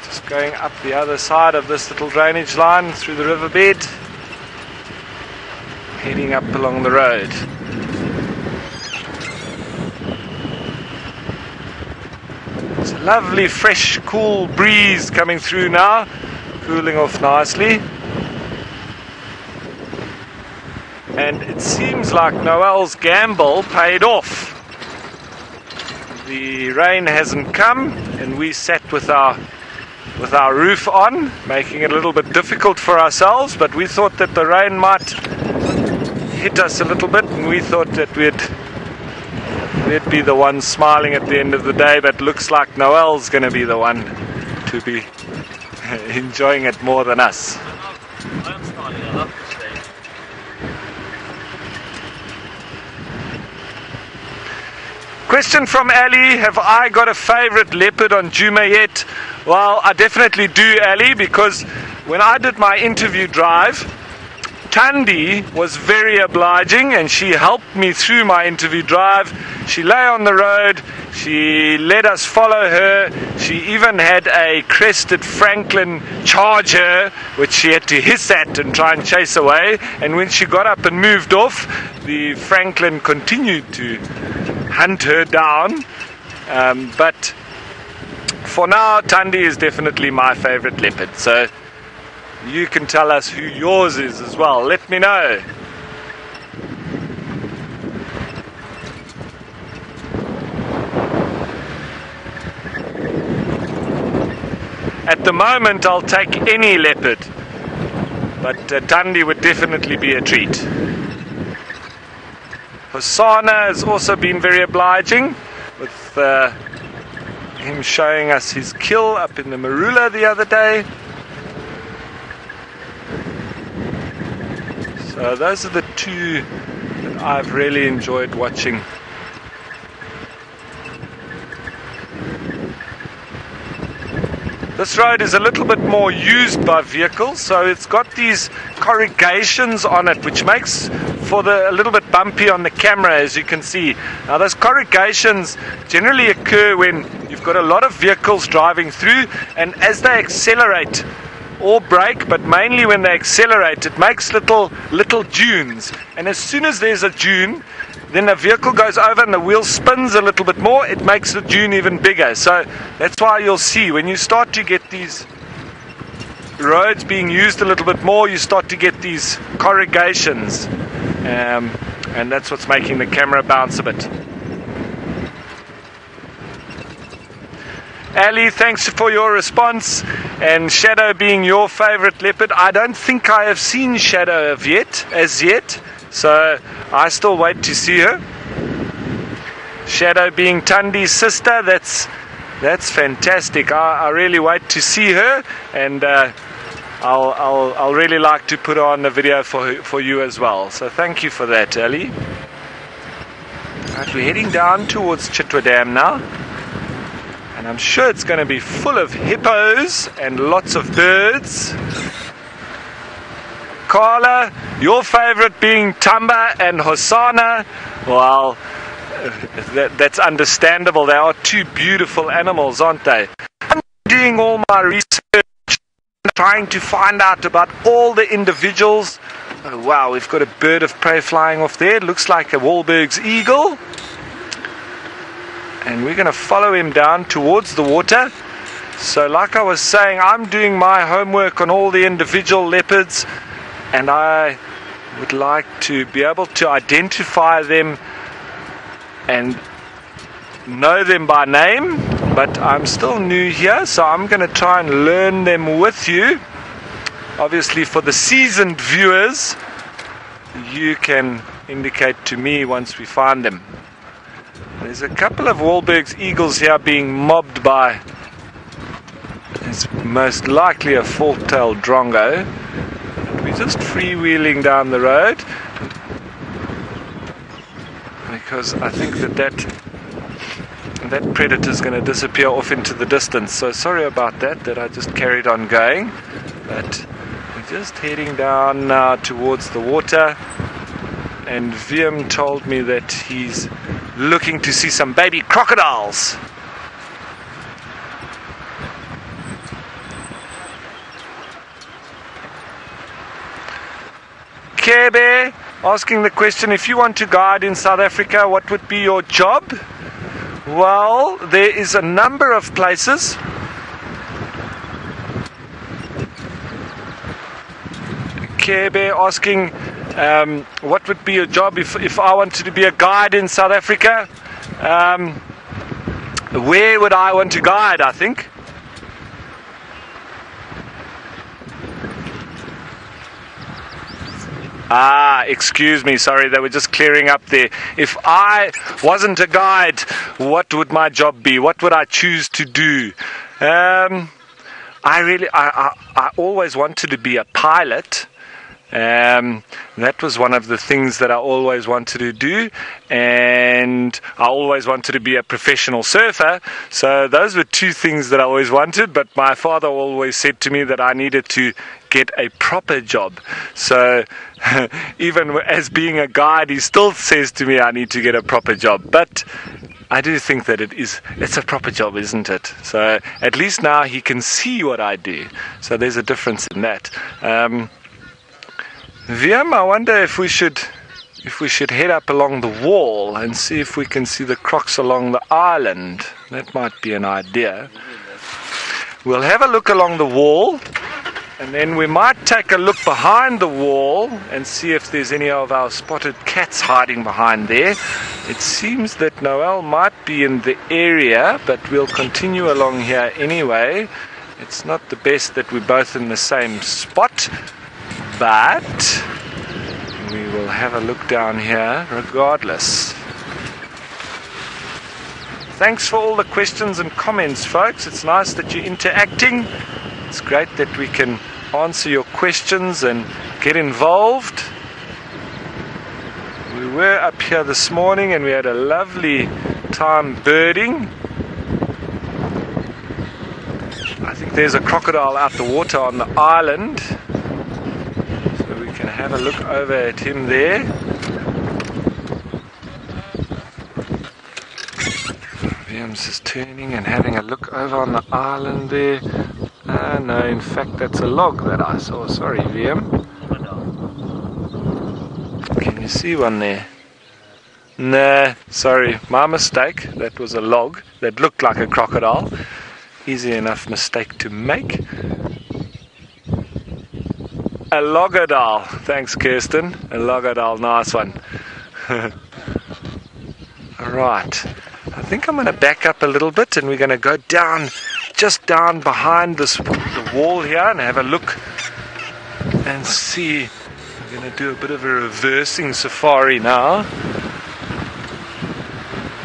Just going up the other side of this little drainage line through the riverbed. Heading up along the road. It's a lovely, fresh, cool breeze coming through now. Cooling off nicely. And it seems like Noel's gamble paid off. The rain hasn't come, and we sat with our roof on, making it a little bit difficult for ourselves, but we thought that the rain might hit us a little bit, and we thought that we'd be the one smiling at the end of the day, but looks like Noel's going to be the one to be enjoying it more than us. Question from Ali, have I got a favorite leopard on Djuma yet? Well, I definitely do, Ali, because when I did my interview drive, Thandi was very obliging and she helped me through my interview drive. She lay on the road, she let us follow her, she even had a crested Franklin charge her, which she had to hiss at and try and chase away, and when she got up and moved off, the Franklin continued to hunt her down, but for now Thandi is definitely my favorite leopard, so you can tell us who yours is as well. Let me know. At the moment I'll take any leopard, but Thandi would definitely be a treat. Hosanna has also been very obliging with him showing us his kill up in the Marula the other day. So those are the two that I've really enjoyed watching. This road is a little bit more used by vehicles, so it's got these corrugations on it, which makes for a little bit bumpy on the camera, as you can see. Now those corrugations generally occur when you've got a lot of vehicles driving through, and as they accelerate or brake, but mainly when they accelerate, it makes little dunes, and as soon as there's a dune, then a vehicle goes over and the wheel spins a little bit more, it makes the dune even bigger. So that's why you'll see when you start to get these roads being used a little bit more, you start to get these corrugations, and that's what's making the camera bounce a bit. Ali, thanks for your response, and Shadow being your favorite leopard. I don't think I have seen Shadow as yet, so I still wait to see her. Shadow being Thandi's sister, that's fantastic. I really wait to see her, and I'll really like to put her on the video for you as well. So thank you for that, Ali. Right, we're heading down towards Chitwa Dam now. And I'm sure it's going to be full of hippos and lots of birds. Carla, your favorite being Tamba and Hosanna. Well, that's understandable. They are two beautiful animals, aren't they? I'm doing all my research, trying to find out about all the individuals. Oh, wow, we've got a bird of prey flying off there. It looks like a Wahlberg's eagle. And we're going to follow him down towards the water. So like I was saying, I'm doing my homework on all the individual leopards, and I would like to be able to identify them and know them by name, but I'm still new here, so I'm going to try and learn them with you. Obviously, for the seasoned viewers, you can indicate to me once we find them. There's a couple of Wahlberg's eagles here being mobbed by, it's most likely a fork-tailed drongo. We're just freewheeling down the road because I think that predator is going to disappear off into the distance. So sorry about that I just carried on going, but we're just heading down now towards the water, and Wiem told me that he's looking to see some baby crocodiles. Kebe asking the question, if you want to guide in South Africa, what would be your job? Well, there is a number of places. Kebe asking, what would be your job if I wanted to be a guide in South Africa? Where would I want to guide, I think? Excuse me, sorry, they were just clearing up there. If I wasn't a guide, what would my job be? What would I choose to do? I always wanted to be a pilot. That was one of the things that I always wanted to do, and I always wanted to be a professional surfer. So those were two things that I always wanted, but my father always said to me that I needed to get a proper job. So even as being a guide, he still says to me I need to get a proper job. But I do think that it's a proper job, isn't it? So at least now he can see what I do. So there's a difference in that. Wiem, I wonder if we should head up along the wall and see if we can see the crocs along the island. That might be an idea. We'll have a look along the wall, and then we might take a look behind the wall and see if there's any of our spotted cats hiding behind there. It seems that Noel might be in the area, but we'll continue along here anyway. It's not the best that we're both in the same spot, but we will have a look down here regardless. Thanks for all the questions and comments, folks. It's nice that you're interacting. It's great that we can answer your questions and get involved. We were up here this morning and we had a lovely time birding. I think there's a crocodile out the water on the island. Can have a look over at him there. Viem's is turning and having a look over on the island there. No, in fact that's a log that I saw. Sorry, Wiem. Can you see one there? Nah, sorry, my mistake. That was a log that looked like a crocodile. Easy enough mistake to make. A logadal. Thanks, Kirsten. A logadal, nice one. Alright. I think I'm going to back up a little bit and we're going to go down, just down behind the wall here and have a look and see. We're going to do a bit of a reversing safari now.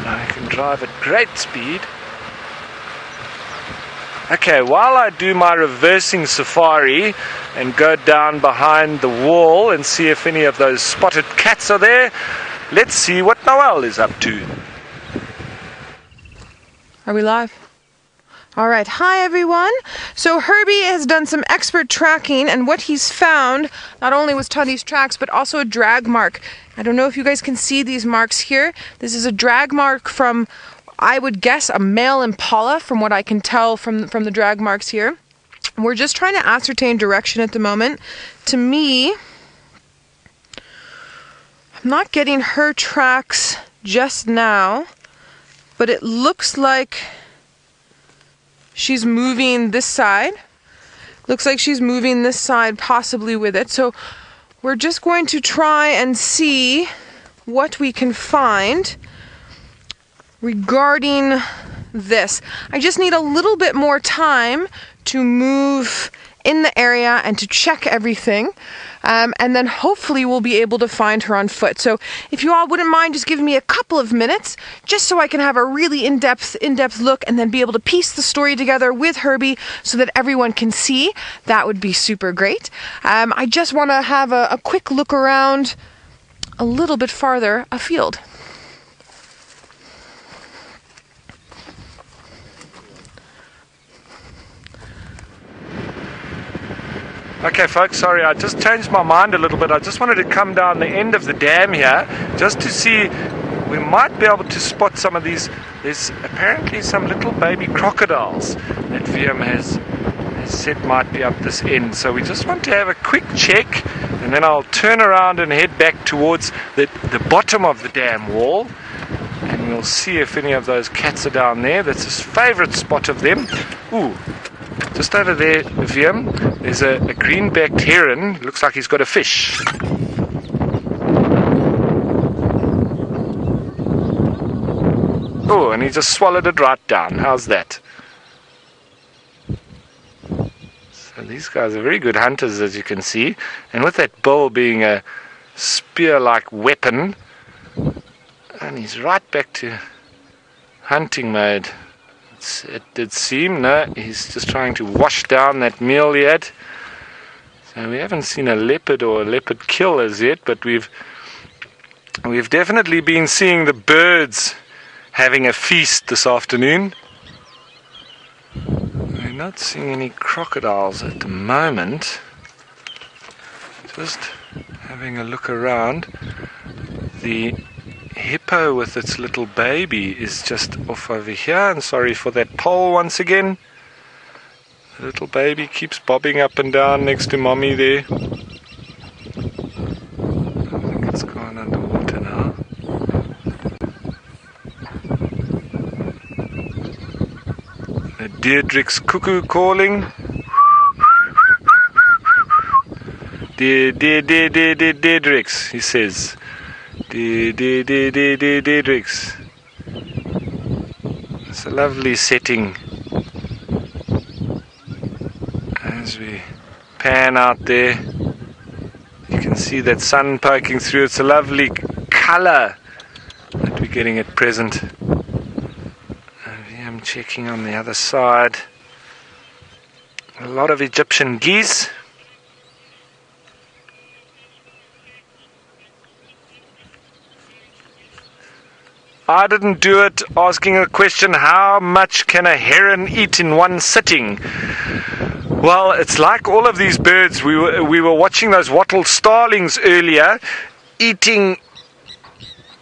I can drive at great speed. Okay, while I do my reversing safari and go down behind the wall and see if any of those spotted cats are there, let's see what Noel is up to. Are we live? Alright, hi everyone. So Herbie has done some expert tracking, and what he's found not only was Tundy's tracks but also a drag mark. I don't know if you guys can see these marks here. This is a drag mark from, I would guess, a male impala, from what I can tell from the drag marks here. We're just trying to ascertain direction at the moment. To me, I'm not getting her tracks just now, but it looks like she's moving this side. Looks like she's moving this side possibly with it. So we're just going to try and see what we can find regarding this. I just need a little bit more time to move in the area and to check everything, and then hopefully we'll be able to find her on foot. So if you all wouldn't mind just giving me a couple of minutes just so I can have a really in-depth look and then be able to piece the story together with Herbie so that everyone can see, that would be super great. I just want to have a quick look around a little bit farther afield. Okay folks, sorry, I just changed my mind a little bit. I just wanted to come down the end of the dam here just to see, we might be able to spot some of these. There's apparently some little baby crocodiles that VM has said might be up this end. So we just want to have a quick check, and then I'll turn around and head back towards the bottom of the dam wall, and we'll see if any of those cats are down there. That's his favourite spot of them. Ooh. Just over there, VM, there's a green-backed heron. Looks like he's got a fish. Oh, and he just swallowed it right down. How's that? So these guys are very good hunters, as you can see. And with that bill being a spear-like weapon, and he's right back to hunting mode. It did seem. No, he's just trying to wash down that meal he had. So we haven't seen a leopard or a leopard kill as yet, but we've definitely been seeing the birds having a feast this afternoon. We're not seeing any crocodiles at the moment. Just having a look around. The hippo with its little baby is just off over here, and sorry for that pole once again. The little baby keeps bobbing up and down next to mommy there. I think it's gone underwater now. The Deirdre's cuckoo calling. Deirdre's, he says. Deirdre's. It's a lovely setting as we pan out there. You can see that sun poking through. It's a lovely colour that we're getting at present. I'm checking on the other side. A lot of Egyptian geese. I didn't do it, asking a question, how much can a heron eat in one sitting? Well, it's like all of these birds. We were watching those wattle starlings earlier, eating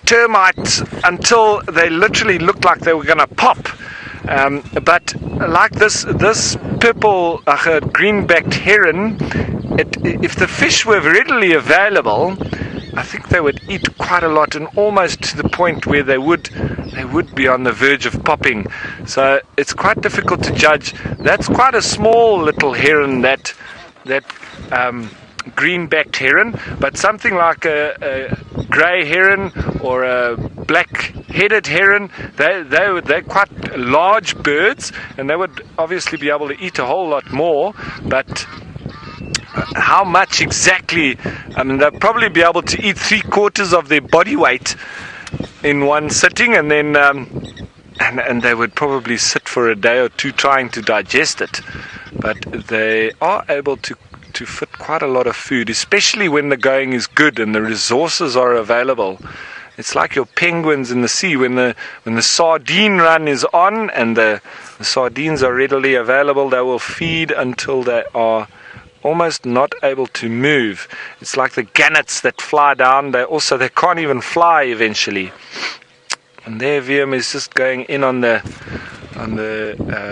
termites until they literally looked like they were going to pop. But like this purple, green-backed heron, if the fish were readily available, I think they would eat quite a lot, and almost to the point where they would be on the verge of popping. So it's quite difficult to judge. That's quite a small little heron, that green-backed heron, but something like a grey heron or a black-headed heron, they're quite large birds, and they would obviously be able to eat a whole lot more, but how much exactly? I mean, they'll probably be able to eat 3/4 of their body weight in one sitting, and then and they would probably sit for a day or two trying to digest it. But they are able to fit quite a lot of food, especially when the going is good and the resources are available. It's like your penguins in the sea. When the sardine run is on and the sardines are readily available, they will feed until they are almost not able to move. It's like the gannets that fly down. They can't even fly eventually. And there VM is just going in on the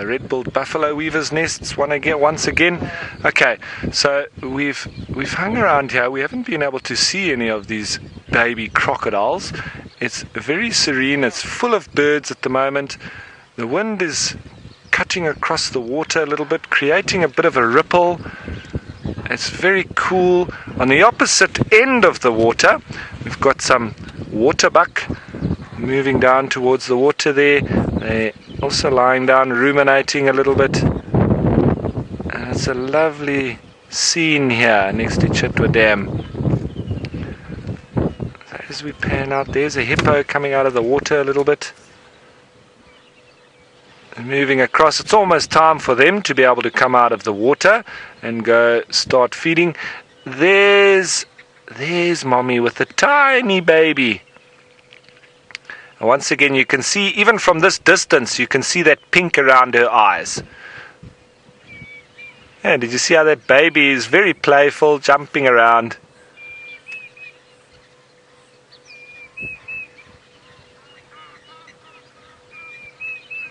red-billed buffalo weaver's nests once again. Okay, so we've hung around here. We haven't been able to see any of these baby crocodiles. It's very serene. It's full of birds at the moment. The wind is cutting across the water a little bit, creating a bit of a ripple. It's very cool. On the opposite end of the water, we've got some waterbuck moving down towards the water there. They're also lying down, ruminating a little bit. And it's a lovely scene here next to Chitwa Dam. So as we pan out, there's a hippo coming out of the water a little bit. Moving across. It's almost time for them to be able to come out of the water and go start feeding. There's mommy with a tiny baby. And once again, you can see, even from this distance, you can see that pink around her eyes. And did you see how that baby is very playful, jumping around?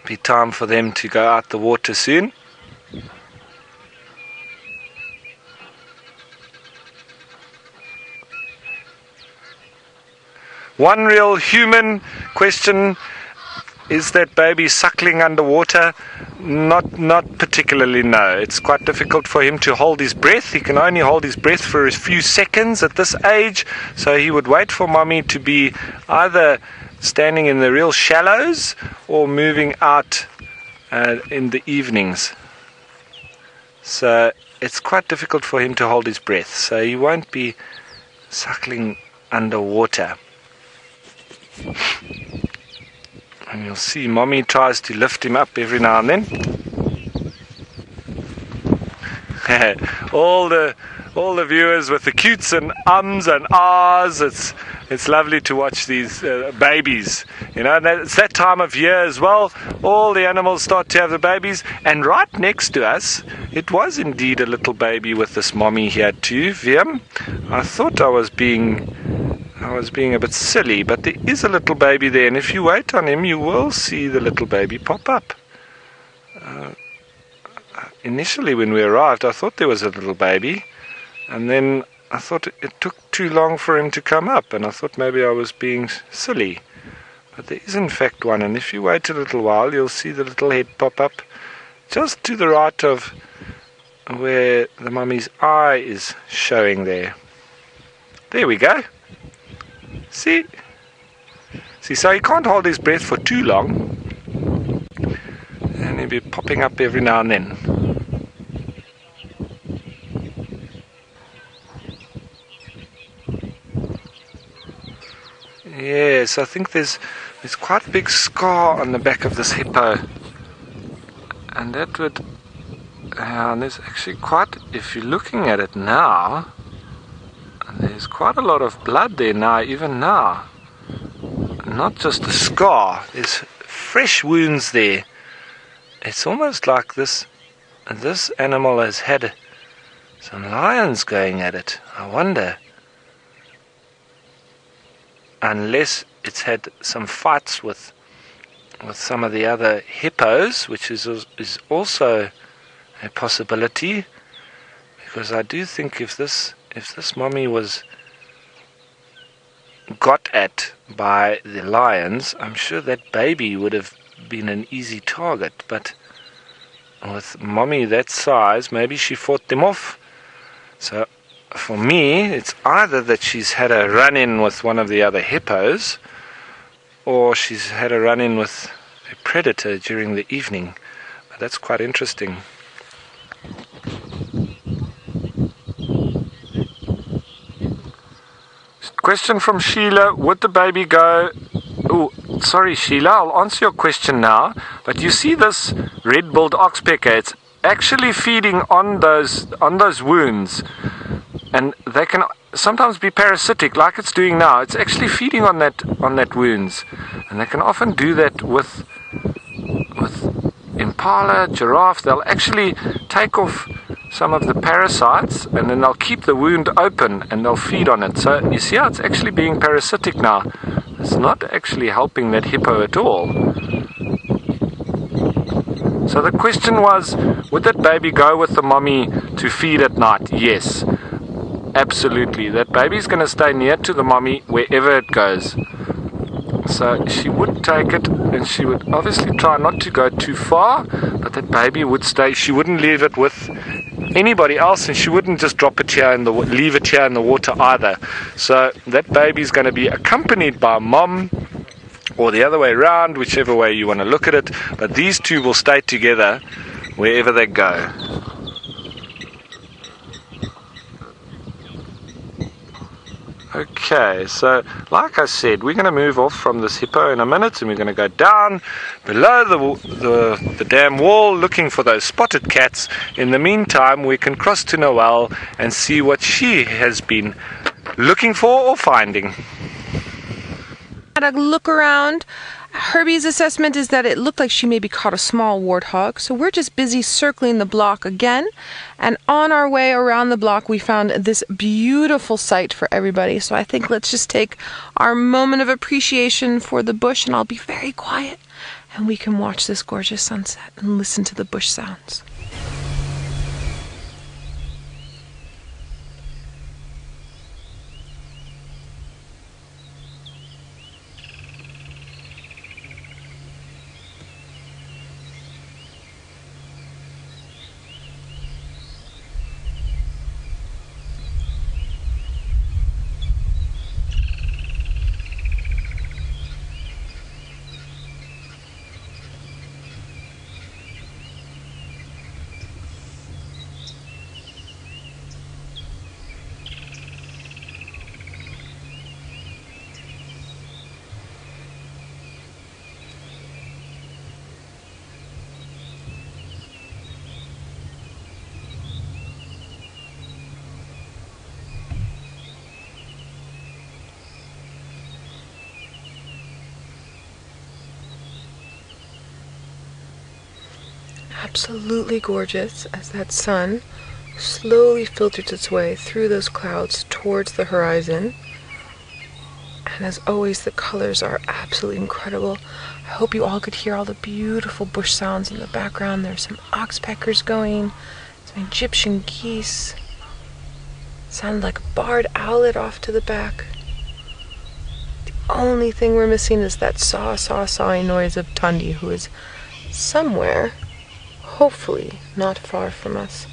Be time for them to go out the water soon. One real human question: is that baby suckling underwater? Not particularly, no. It's quite difficult for him to hold his breath. He can only hold his breath for a few seconds at this age, so he would wait for mommy to be either standing in the real shallows or moving out in the evenings. So it's quite difficult for him to hold his breath, so he won't be suckling underwater. And you'll see mommy tries to lift him up every now and then. all the viewers with the cutes and ums and ahs. It's lovely to watch these babies. You know, it's that time of year as well. All the animals start to have the babies, and right next to us, it was indeed a little baby with this mommy here too. Wiem, I thought I was being a bit silly, but there is a little baby there, and if you wait on him, you will see the little baby pop up. Initially, when we arrived, I thought there was a little baby, and then I thought it took too long for him to come up, and I thought maybe I was being silly. But there is in fact one, and if you wait a little while, you'll see the little head pop up just to the right of where the mummy's eye is showing there. There we go. See, so he can't hold his breath for too long, and he'll be popping up every now and then. Yes, I think there's quite a big scar on the back of this hippo, and that would, there's actually quite, if you're looking at it now, there's quite a lot of blood there now, even now. Not just a scar, there's fresh wounds there. It's almost like this animal has had some lions going at it. I wonder. Unless it's had some fights with some of the other hippos, which is also a possibility. Because I do think if this mommy was got at by the lions, I'm sure that baby would have been an easy target. But with mommy that size, maybe she fought them off. So for me, it's either that she's had a run-in with one of the other hippos, or she's had a run-in with a predator during the evening. But that's quite interesting. Question from Sheila: would the baby go... Oh, sorry Sheila, I'll answer your question now. But you see this red-billed oxpecker, it's actually feeding on those wounds. And they can sometimes be parasitic, like it's doing now. It's actually feeding on that wounds. And they can often do that with impala, giraffe. They'll actually take off some of the parasites, and then they'll keep the wound open and they'll feed on it. So you see how it's actually being parasitic now. It's not actually helping that hippo at all. So the question was, would that baby go with the mommy to feed at night? Yes, absolutely. That baby's going to stay near to the mommy wherever it goes. So she would take it, and she would obviously try not to go too far, but that baby would stay. She wouldn't leave it with anybody else, and she wouldn't just drop it here in the leave it here in the water either. So that baby's going to be accompanied by mom, or the other way around, whichever way you want to look at it. But these two will stay together wherever they go. Okay, so like I said, we're going to move off from this hippo in a minute, and we're going to go down below the dam wall looking for those spotted cats. In the meantime, we can cross to Noelle and see what she has been looking for or finding. Had a look around. Herbie's assessment is that it looked like she maybe caught a small warthog, so we're just busy circling the block again. And on our way around the block, we found this beautiful sight for everybody. So I think let's just take our moment of appreciation for the bush, and I'll be very quiet, and we can watch this gorgeous sunset and listen to the bush sounds. Absolutely gorgeous as that sun slowly filters its way through those clouds towards the horizon. And as always, the colors are absolutely incredible. I hope you all could hear all the beautiful bush sounds in the background. There's some oxpeckers going, some Egyptian geese. Sounded like a barred owlet off to the back. The only thing we're missing is that sawing noise of Tundi, who is somewhere, hopefully not far from us.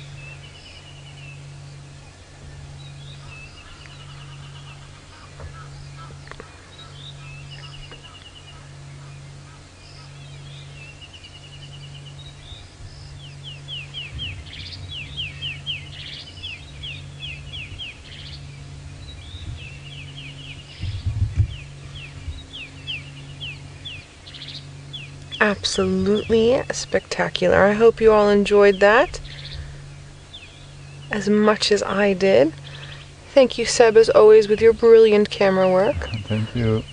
Absolutely spectacular. I hope you all enjoyed that as much as I did. Thank you, Seb, as always, with your brilliant camera work. Thank you.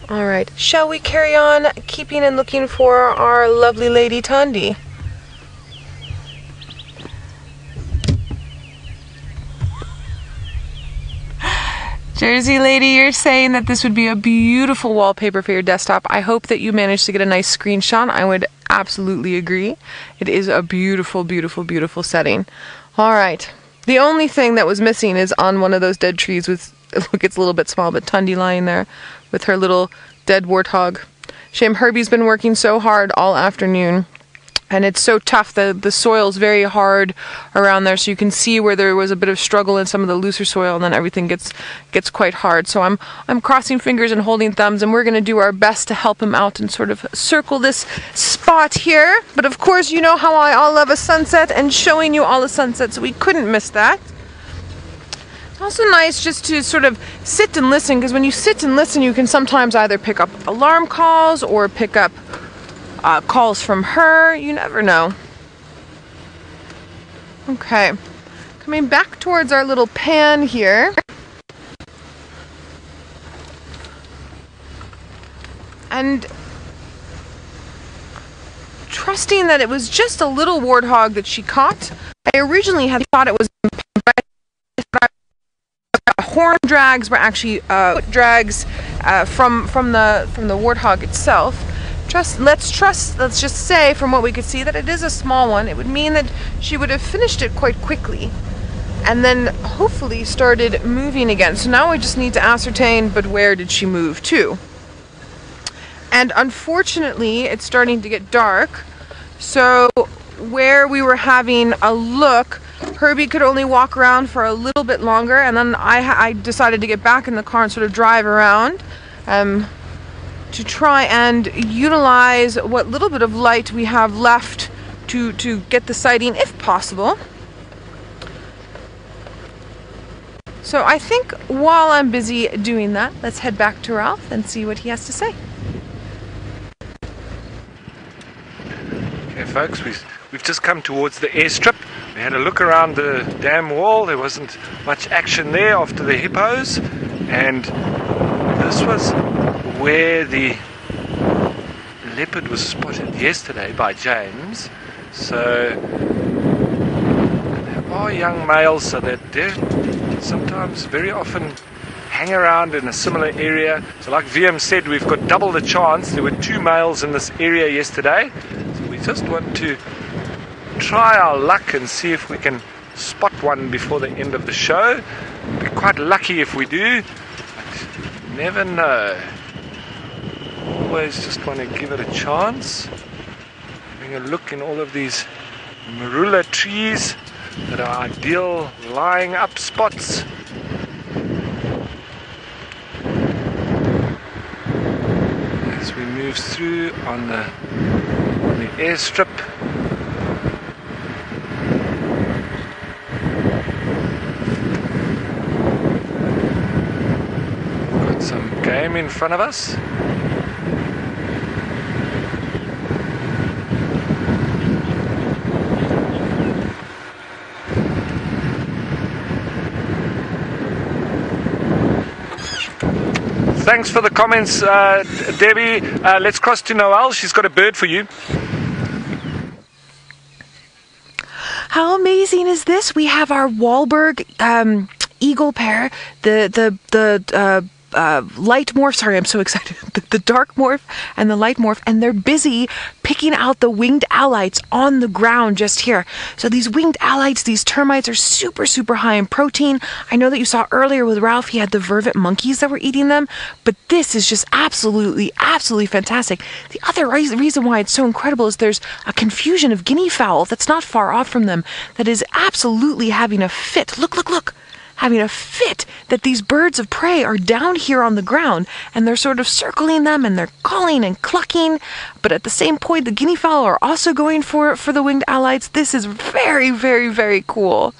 All right, shall we carry on keeping and looking for our lovely lady Tundi? Jersey lady, you're saying that this would be a beautiful wallpaper for your desktop. I hope that you managed to get a nice screenshot. I would absolutely agree. It is a beautiful, beautiful, beautiful setting. All right. The only thing that was missing is on one of those dead trees with, look, it's a little bit small, but Tundi lying there with her little dead warthog. Shame Herbie's been working so hard all afternoon. And it's so tough, the soil's very hard around there, so you can see where there was a bit of struggle in some of the looser soil, and then everything gets quite hard. So I'm crossing fingers and holding thumbs, and we're going to do our best to help him out and sort of circle this spot here. But of course, you know how I all love a sunset and showing you all the sunsets, so we couldn't miss that. It's also nice just to sort of sit and listen, because when you sit and listen, you can sometimes either pick up alarm calls or pick up calls from her. You never know. Okay, coming back towards our little pan here. And trusting that it was just a little warthog that she caught. I originally had thought it was horn drags were actually foot drags from the warthog itself. Let's just say from what we could see that it is a small one. It would mean that she would have finished it quite quickly and then hopefully started moving again. So now we just need to ascertain, but where did she move to? And unfortunately, it's starting to get dark. So where we were having a look, Herbie could only walk around for a little bit longer, and then I decided to get back in the car and sort of drive around to try and utilize what little bit of light we have left to get the sighting if possible. So I think while I'm busy doing that, let's head back to Ralph and see what he has to say. Okay folks, we've just come towards the airstrip. We had a look around the dam wall. There wasn't much action there after the hippos, and this was where the leopard was spotted yesterday by James. So they are young males, so they sometimes very often hang around in a similar area. So like VM said, we've got double the chance. There were 2 males in this area yesterday, so we just want to try our luck and see if we can spot one before the end of the show. We'll be quite lucky if we do, but never know. Always just want to give it a chance. Having a look in all of these marula trees that are ideal lying up spots. As we move through on the airstrip. Got some game in front of us. Thanks for the comments, Debbie. Let's cross to Noelle. She's got a bird for you. How amazing is this? We have our Wahlberg eagle pair, the light morph. Sorry, I'm so excited. The dark morph and the light morph, and they're busy picking out the winged alights on the ground just here. So these winged alights, these termites, are super, super high in protein. I know that you saw earlier with Ralph, he had the vervet monkeys that were eating them, but this is just absolutely, absolutely fantastic. The other reason why it's so incredible is there's a confusion of guinea fowl that's not far off from them that is absolutely having a fit. Look, look, look. Having a fit that these birds of prey are down here on the ground, and they're sort of circling them, and they're calling and clucking, but at the same point the guinea fowl are also going for the winged alights. This is very, very, very cool.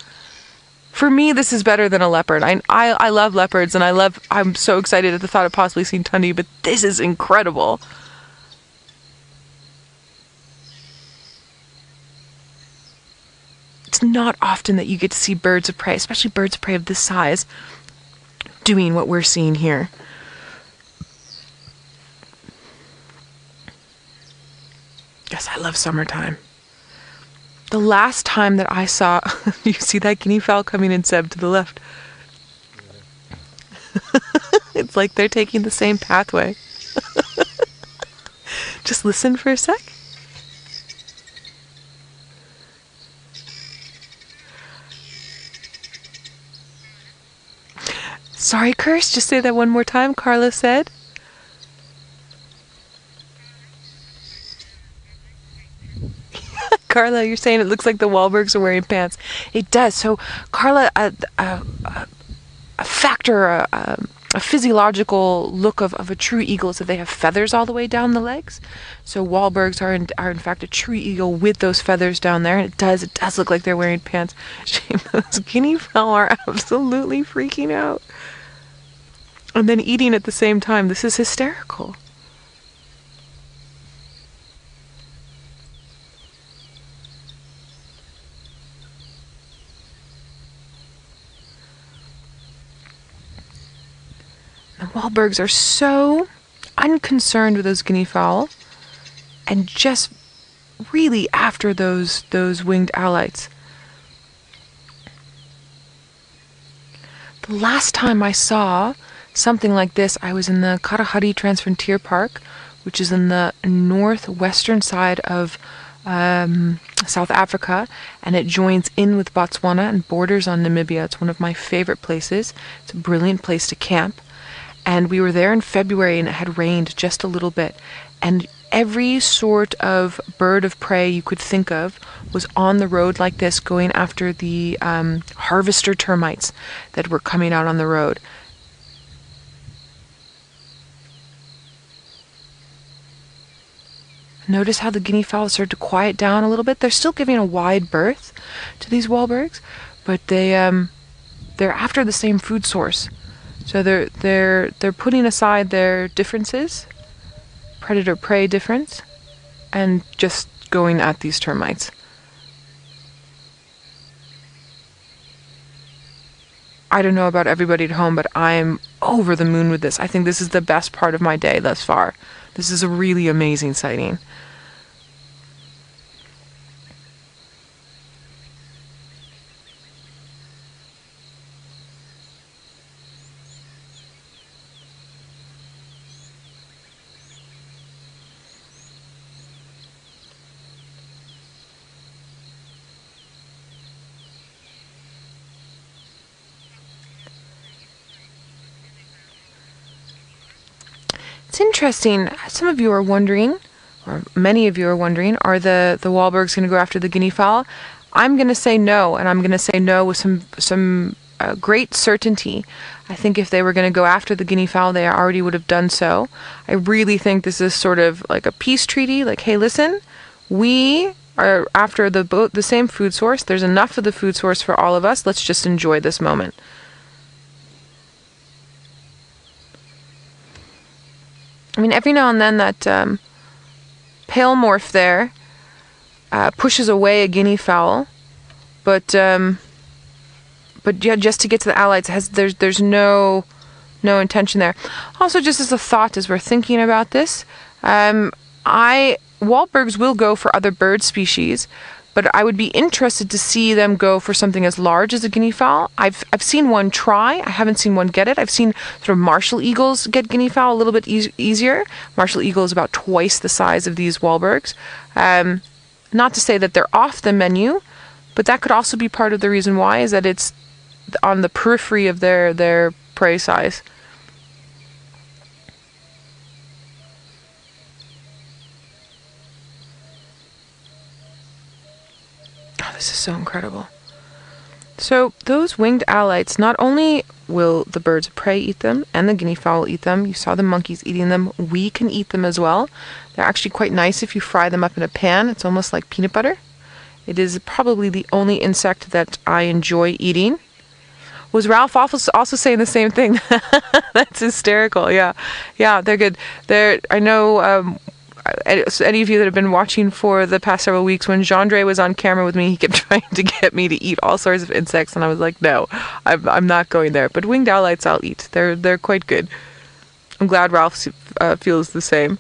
For me, this is better than a leopard. I love leopards, and I'm so excited at the thought of possibly seeing Tundi, but this is incredible. It's not often that you get to see birds of prey, especially birds of prey of this size, doing what we're seeing here. Yes, I love summertime. The last time that I saw, you see that guinea fowl coming in, Seb, to the left. It's like they're taking the same pathway. Just listen for a sec. Sorry, Curse, just say that one more time, Carla said. Carla, you're saying it looks like the Wahlbergs are wearing pants. It does. So, Carla, a physiological look of a true eagle is that they have feathers all the way down the legs. So Wahlbergs are in fact a true eagle with those feathers down there, and it does look like they're wearing pants. Shame, those guinea fowl are absolutely freaking out. And then eating at the same time. This is hysterical. The Wahlbergs are so unconcerned with those guinea fowl and just really after those winged alights. The last time I saw something like this, I was in the Kalahari Transfrontier Park, which is in the northwestern side of South Africa, and it joins in with Botswana and borders on Namibia. It's one of my favorite places. It's a brilliant place to camp. And we were there in February, and it had rained just a little bit. And every sort of bird of prey you could think of was on the road like this, going after the harvester termites that were coming out on the road. Notice how the guinea fowl started to quiet down a little bit. They're still giving a wide berth to these Wahlbergs, but they're after the same food source. So they're putting aside their differences, predator-prey difference, and just going at these termites. I don't know about everybody at home, but I'm over the moon with this. I think this is the best part of my day thus far. This is a really amazing sighting. It's interesting. Some of you are wondering, or many of you are wondering, are the Wahlbergs going to go after the guinea fowl? I'm going to say no, and I'm going to say no with some great certainty. I think if they were going to go after the guinea fowl, they already would have done so. I really think this is sort of like a peace treaty. Like, hey, listen, we are after the same food source. There's enough of the food source for all of us. Let's just enjoy this moment. I mean, every now and then that pale morph there pushes away a guinea fowl, but yeah, just to get to the alites, there's no intention there. Also, just as a thought, as we're thinking about this, Wahlbergs will go for other bird species, but I would be interested to see them go for something as large as a guinea fowl. I've seen one try. I haven't seen one get it. I've seen sort of martial eagles get guinea fowl a little bit easier. Martial eagle is about twice the size of these Wahlbergs. Not to say that they're off the menu, but that could also be part of the reason why, is that it's on the periphery of their prey size. Oh, this is so incredible. So those winged alites, not only will the birds of prey eat them and the guinea fowl eat them, you saw the monkeys eating them, we can eat them as well. They're actually quite nice if you fry them up in a pan. It's almost like peanut butter. It is probably the only insect that I enjoy eating. Was Ralph also saying the same thing? That's hysterical. Yeah, they're good. I know any of you that have been watching for the past several weeks, when Jean-Dre was on camera with me, he kept trying to get me to eat all sorts of insects, and I was like, no, I'm not going there. But winged alites I'll eat. They're quite good. I'm glad Ralph feels the same.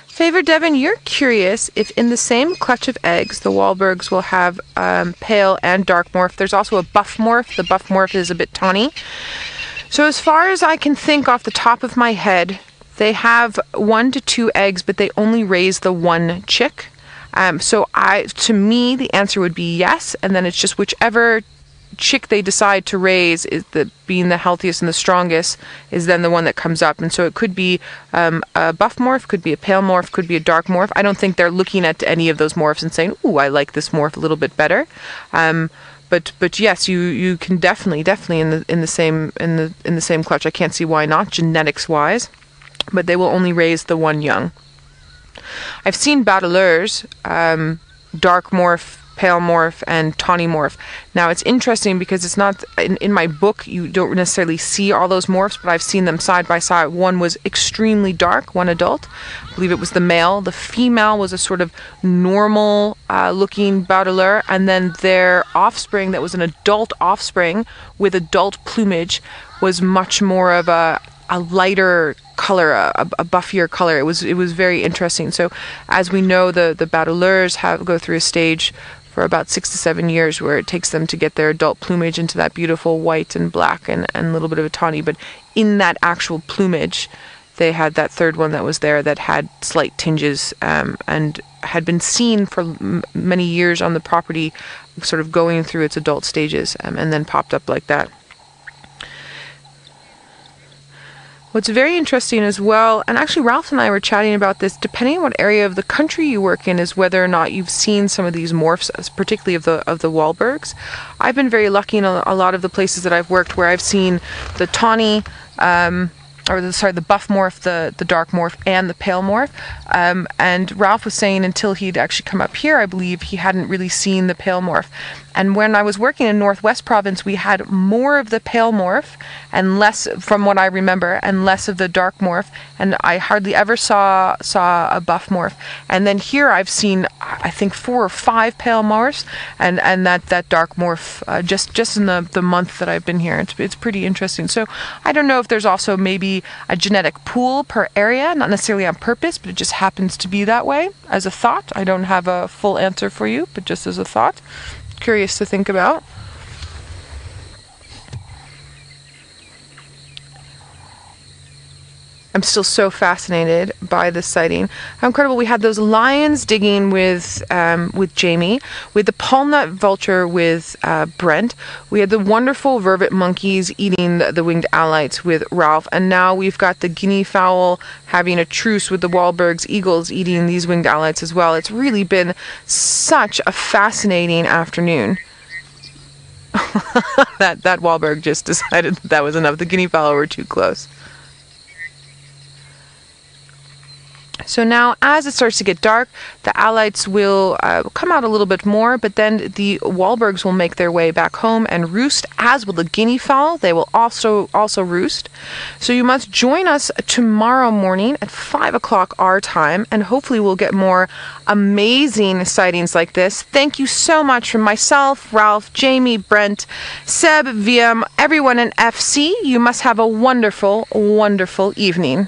Favor Devin, you're curious if in the same clutch of eggs the Wahlbergs will have pale and dark morph. There's also a buff morph. The buff morph is a bit tawny. So as far as I can think off the top of my head, they have 1 to 2 eggs, but they only raise the 1 chick. To me, the answer would be yes, and then it's just whichever chick they decide to raise is being the healthiest and the strongest is then the one that comes up. And so it could be a buff morph, could be a pale morph, could be a dark morph. I don't think they're looking at any of those morphs and saying, "Ooh, I like this morph a little bit better." But yes, you can definitely in the same clutch. I can't see why not, genetics wise, but they will only raise the 1 young. I've seen battleurs, dark morph, pale morph, and tawny morph. Now it's interesting because it's not in my book, you don't necessarily see all those morphs, but I've seen them side by side. One was extremely dark, one adult. I believe it was the male. The female was a sort of normal looking battleur, and then their offspring, that was an adult offspring with adult plumage, was much more of a lighter color, a buffier color. It was very interesting. So as we know, the battleurs go through a stage for about 6 to 7 years where it takes them to get their adult plumage into that beautiful white and black and a little bit of a tawny. But in that actual plumage, they had that third one that was there that had slight tinges and had been seen for many years on the property, sort of going through its adult stages, and then popped up like that. What's very interesting as well, and actually Ralph and I were chatting about this, depending on what area of the country you work in, is whether or not you've seen some of these morphs, particularly of the Wahlbergs. I've been very lucky in a lot of the places that I've worked where I've seen the tawny, the buff morph, the dark morph, and the pale morph. And Ralph was saying until he'd actually come up here, I believe, he hadn't really seen the pale morph. And when I was working in Northwest Province, we had more of the pale morph and less, from what I remember, and less of the dark morph. And I hardly ever saw a buff morph. And then here I've seen, I think, 4 or 5 pale morphs and that dark morph just in the month that I've been here. It's pretty interesting. So I don't know if there's also maybe a genetic pool per area, not necessarily on purpose, but it just happens to be that way. As a thought, I don't have a full answer for you, but just as a thought. Curious to think about. I'm still so fascinated by this sighting. How incredible. We had those lions digging with Jamie. We had the palm-nut vulture with Brent. We had the wonderful vervet monkeys eating the winged alites with Ralph. And now we've got the guinea fowl having a truce with the Wahlbergs eagles eating these winged alites as well. It's really been such a fascinating afternoon. that Wahlberg just decided that was enough. The guinea fowl were too close. So now, as it starts to get dark, the alites will come out a little bit more, but then the Wahlbergs will make their way back home and roost, as will the guinea fowl. They will also roost. So you must join us tomorrow morning at 5 o'clock our time, and hopefully we'll get more amazing sightings like this. Thank you so much from myself, Ralph, Jamie, Brent, Seb, VM, everyone in FC. You must have a wonderful, wonderful evening.